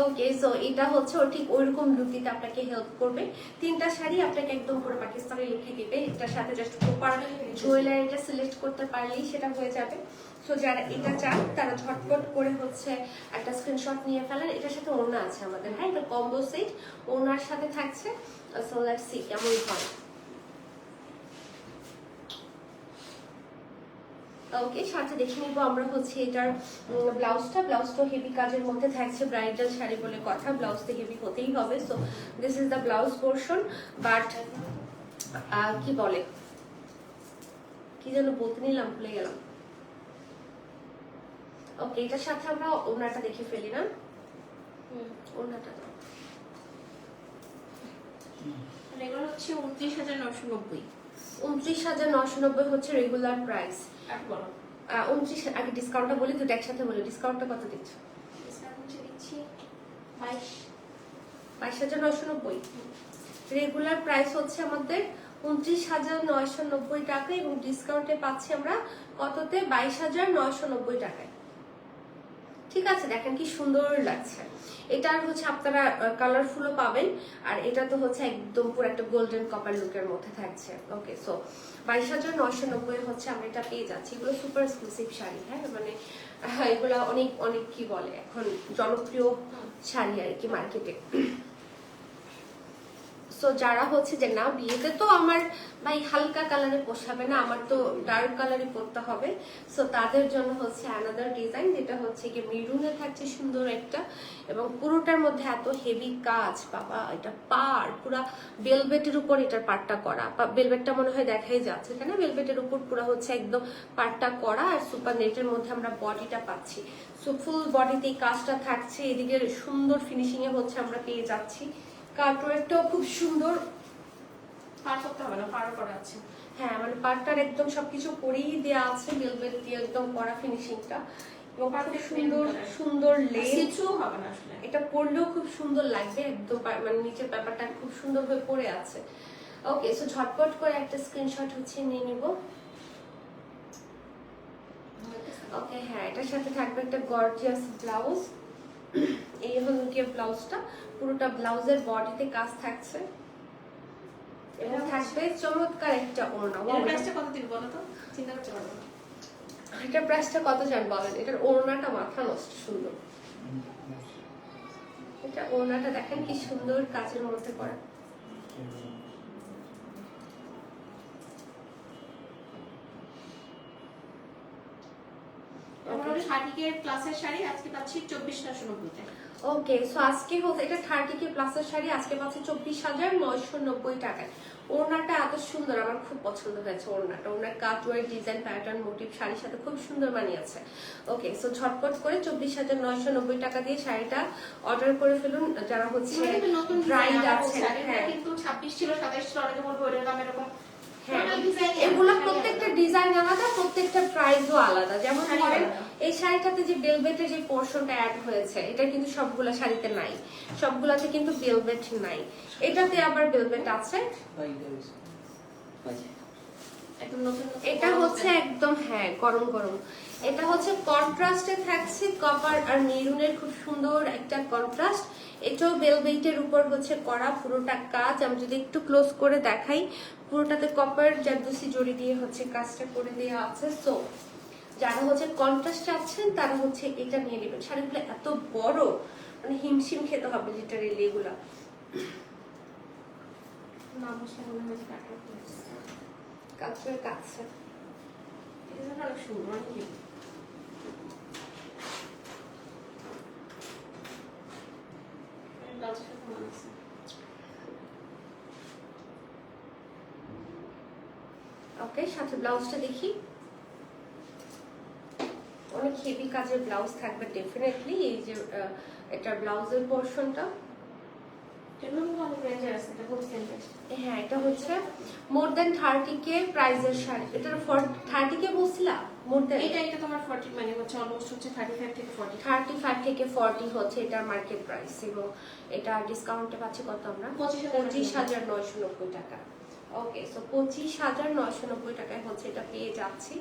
ওকে, সো এটা হচ্ছে ও ঠিক ওইরকম লুক দিতে আপনাকে হেল্প করবে। 3টা শাড়ি আপনাকে একদম পুরো পাকিস্তানি লুকে দিবে। এটার সাথে জাস্ট কপার জুয়েলারিটা সিলেক্ট করতে পারলেই সেটা হয়ে যাবে। সো যারা এটা চান তারা ঝটপট করে হচ্ছে একটা স্ক্রিনশট নিয়ে ফেলেন। এটার সাথে ওড়না আছে আমাদের, হ্যাঁ, এটা কম্বো সেট, ওড়নার সাথে থাকছে। সো লেটস সি কেমন হয়। ওকে, সাথে দেখে নিব আমরা হচ্ছে এটার ব্লাউজটা হেভি কাজের মধ্যে থাকছে। ব্রাইডাল শাড়ি বলে কথা, ব্লাউজ তো হেভি হতেই হবে। So this is the blouse portion. But কি বলে, কি যেন বলতে নিলাম, ভুলে গেলাম। ওকে, এটার সাথে আমরা ওড়নাটা দেখে ফেলি না, ওড়নাটা দাও। এগুলো হচ্ছে 29,990। 29,990 হচ্ছে রেগুলার প্রাইস। আর বলো 29 আগে ডিসকাউন্টটা বলি, দুটো একসাথে বলি। ডিসকাউন্টটা কত দিচ্ছ? ডিসকাউন্ট হচ্ছে দিচ্ছি 22,990। রেগুলার প্রাইস হচ্ছে আমাদের 29,990 টাকা, এবং ডিসকাউন্টে পাচ্ছি আমরা কততে? 22,990 টাকায়। ঠিক আছে, দেখেন কি সুন্দর লাগছে। এটার হচ্ছে আপনারা কালারফুলও পাবেন, আর এটা তো হচ্ছে একদম পুরো একটা গোল্ডেন কপার লুকের মধ্যে থাকছে। ওকে, সো 22,990 হচ্ছে আমরা এটা পেয়ে যাচ্ছি। এগুলো সুপার এক্সক্লুসিভ শাড়ি, হ্যাঁ, মানে এগুলো অনেক অনেক কি বলে এখন জনপ্রিয় শাড়ি আর কি মার্কেটে। সো যারা হচ্ছে যে না বিয়েতে তো আমার ভাই হালকা কালারে পোষাবে না, আমার তো ডার্ক কালারে পরতে হবে, সো তাদের জন্য হচ্ছে অ্যানাদার ডিজাইন, যেটা হচ্ছে কি মেরুনে থাকছে সুন্দর একটা, এবং পুরোটার মধ্যে এত হেভি কাজ বাবা, এটা পার পুরা ভেলভেটের উপর এটার পাটটা করা, ভেলভেটটা মনে হয় দেখাই যাচ্ছে এখানে, ভেলভেটের উপর পুরো হচ্ছে একদম পাটটা করা, আর সুপার নেটের মধ্যে আমরা বডিটা পাচ্ছি। সো ফুল বডিতে এই কাজটা থাকছে, এদিকে সুন্দর ফিনিশিং এ হচ্ছে আমরা পেয়ে যাচ্ছি। কাটওয়ার্কটাও খুব সুন্দর, পার করতে হবে না, পার করা আছে। হ্যাঁ মানে পাটটার একদম সবকিছু করেই দেওয়া আছে, ভেলভেট দিয়ে একদম করা ফিনিশিংটা, এবং খুব সুন্দর সুন্দর লেস, কিছু হবে না আসলে, এটা পরলেও খুব সুন্দর লাগবে একদম, মানে নিচের ব্যাপারটা খুব সুন্দর হয়ে পড়ে আছে। ওকে, সো ঝটপট করে একটা স্ক্রিনশট হচ্ছে নিয়ে নিব। ওকে, হ্যাঁ এটার সাথে থাকবে একটা গর্জিয়াস ব্লাউজ, এই হলো গিয়ে ব্লাউজটা, পুরোটা ব্লাউজের বডিতে কাজ থাকছে এবং থাকবে চমৎকার একটা ওড়না। এর প্রাইসটা কত দিন বলো তো, চিন্তা করতে পারবো না। এটার প্রাইসটা কত জান বলেন? এটার ওড়নাটা মাথা নষ্ট সুন্দর, এটা ওড়নাটা দেখেন কি সুন্দর কাজের মধ্যে করা। আমরা 30K প্লাসের শাড়ি আজকে পাচ্ছি 24,990 টাকা। ওকে, সো আজকে হচ্ছে এটা 30K প্লাসের শাড়ি আজকে পাচ্ছে 24,990 টাকায়। ওড়নাটা এত সুন্দর, আমার খুব পছন্দ হয়েছে ওড়নাটা, ওড়নার কাটওয়ার্ক ডিজাইন প্যাটার্ন মোটিভ শাড়ির সাথে খুব সুন্দর মানিয়েছে। ওকে, সো ঝটপট করে 24,990 টাকা দিয়ে শাড়িটা অর্ডার করে ফেলুন যারা হচ্ছে নতুন ব্রাইড আছেন। হ্যাঁ কিন্তু 26 ছিল 27 ছিল, অনেকে বলবো এর দাম এরকম। হ্যাঁ, এগুলো প্রত্যেকটা ডিজাইন আলাদা, প্রত্যেকটা প্রাইসও আলাদা। যেমন ধরেন এই শাড়িটাতে যে ভেলভেটের যে পোরশনটা অ্যাড হয়েছে, এটা কিন্তু সবগুলা শাড়িতে নাই, সবগুলাতে কিন্তু ভেলভেট নাই, এটাতে আবার ভেলভেট আছে। একদম নতুন, এটা হচ্ছে একদম হ্যাঁ গরম গরম, এটা হচ্ছে কন্ট্রাস্টে থাকছে কপার আর মেরুনের খুব সুন্দর একটা কন্ট্রাস্ট। এটাও ভেলভেটের উপর হচ্ছে করা পুরোটা কাজ, আমি যদি একটু ক্লোজ করে দেখাই, পুরোটাতে কপার জারদোসি জড়ি দিয়ে হচ্ছে কাজটা করে দেওয়া আছে। সো যারা হচ্ছে কন্ট্রাস্ট চাচ্ছেন তারা হচ্ছে এটা নিয়ে নেবেন। শাড়িগুলো এত বড়, মানে হিমশিম খেতে হবে লিটারেলি এগুলা। না বসে মনে হয় কাটওয়ার্ক করেছে, কাজের কাছে এটা অনেক সুন্দর, অনেক cute। ব্লাউজের সাথে মানাচ্ছে। ওকে, সাথে ব্লাউজটা দেখি, অনেক হেভি কাজের ব্লাউজ থাকবে ডেফিনেটলি। এই যে এটার ব্লাউজের পোরশনটা, হ্যাঁ এটা হচ্ছে মোর দেন 30K প্রাইজের শাড়ি, এটার 30K বলছিলা মোর দেন, এটা তোমার 40 মানে হচ্ছে অলমোস্ট হচ্ছে 35 থেকে 40, 35 থেকে 40 হচ্ছে এটার মার্কেট প্রাইস, এবং এটা ডিসকাউন্টে পাচ্ছি কত আমরা, 25,990 টাকা। ওকে, সো 25,990 টাকায় হচ্ছে এটা পেয়ে যাচ্ছি।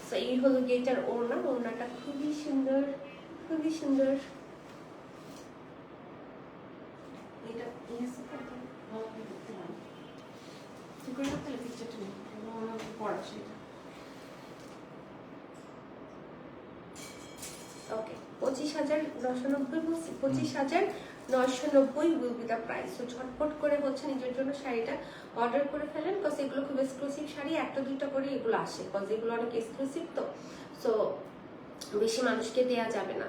সো এই হলো গেটার ওড়না, ওড়নাটা খুবই সুন্দর, খুবই সুন্দর। এটা ইয়েছে কত ভালো করে দেখতে পারি, ঠিক করে করতে পিকচারটা নেই, আমার পড়া সেটা। ওকে, 25,990 বলছি, 25,990 উইল বি দ্য প্রাইস। তো ঝটপট করে হচ্ছে নিজের জন্য শাড়িটা অর্ডার করে ফেলেন, বিকজ এগুলো খুব এক্সক্লুসিভ শাড়ি, একটা দুইটা করে এগুলো আসে, বিকজ এগুলো অনেক এক্সক্লুসিভ, তো সো বেশি মানুষকে দেয়া যাবে না।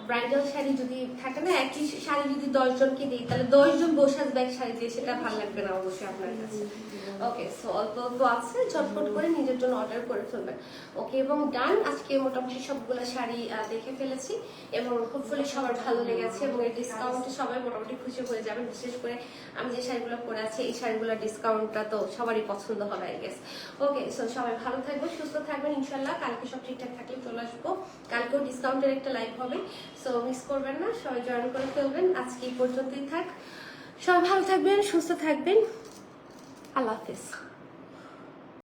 ব্রাইডাল শাড়ি যদি থাকে না, একই শাড়ি যদি 10 জনকে দিই তাহলে 10 জন বসে আসবে এক শাড়ি দিয়ে, সেটা ভালো লাগবে না অবশ্যই আপনার কাছে। ওকে, সো অল্প অল্প আছে, ঝটপট করে নিজের জন্য অর্ডার করে ফেলবেন। ওকে, এবং ডান, আজকে মোটামুটি সবগুলো শাড়ি দেখে ফেলেছি এবং হোপফুলি সবার ভালো লেগেছে, এবং এই ডিসকাউন্টে সবাই মোটামুটি খুশি হয়ে যাবেন। বিশেষ করে আমি যে শাড়িগুলো পরে আছি এই শাড়িগুলোর ডিসকাউন্টটা তো সবারই পছন্দ হবে আই গেস। ওকে, সো সবাই ভালো থাকবেন, সুস্থ থাকবেন ইনশাল্লাহ। কালকে সব ঠিকঠাক থাকলে চলে আসবো, কালকেও ডিসকাউন্টের একটা লাইভ হবে, সো মিস করবেন না, সবাই জয়েন করে ফেলবেন। আজকে এই পর্যন্তই থাক, সবাই ভালো থাকবেন, সুস্থ থাকবেন, আল্লাহ হাফেজ।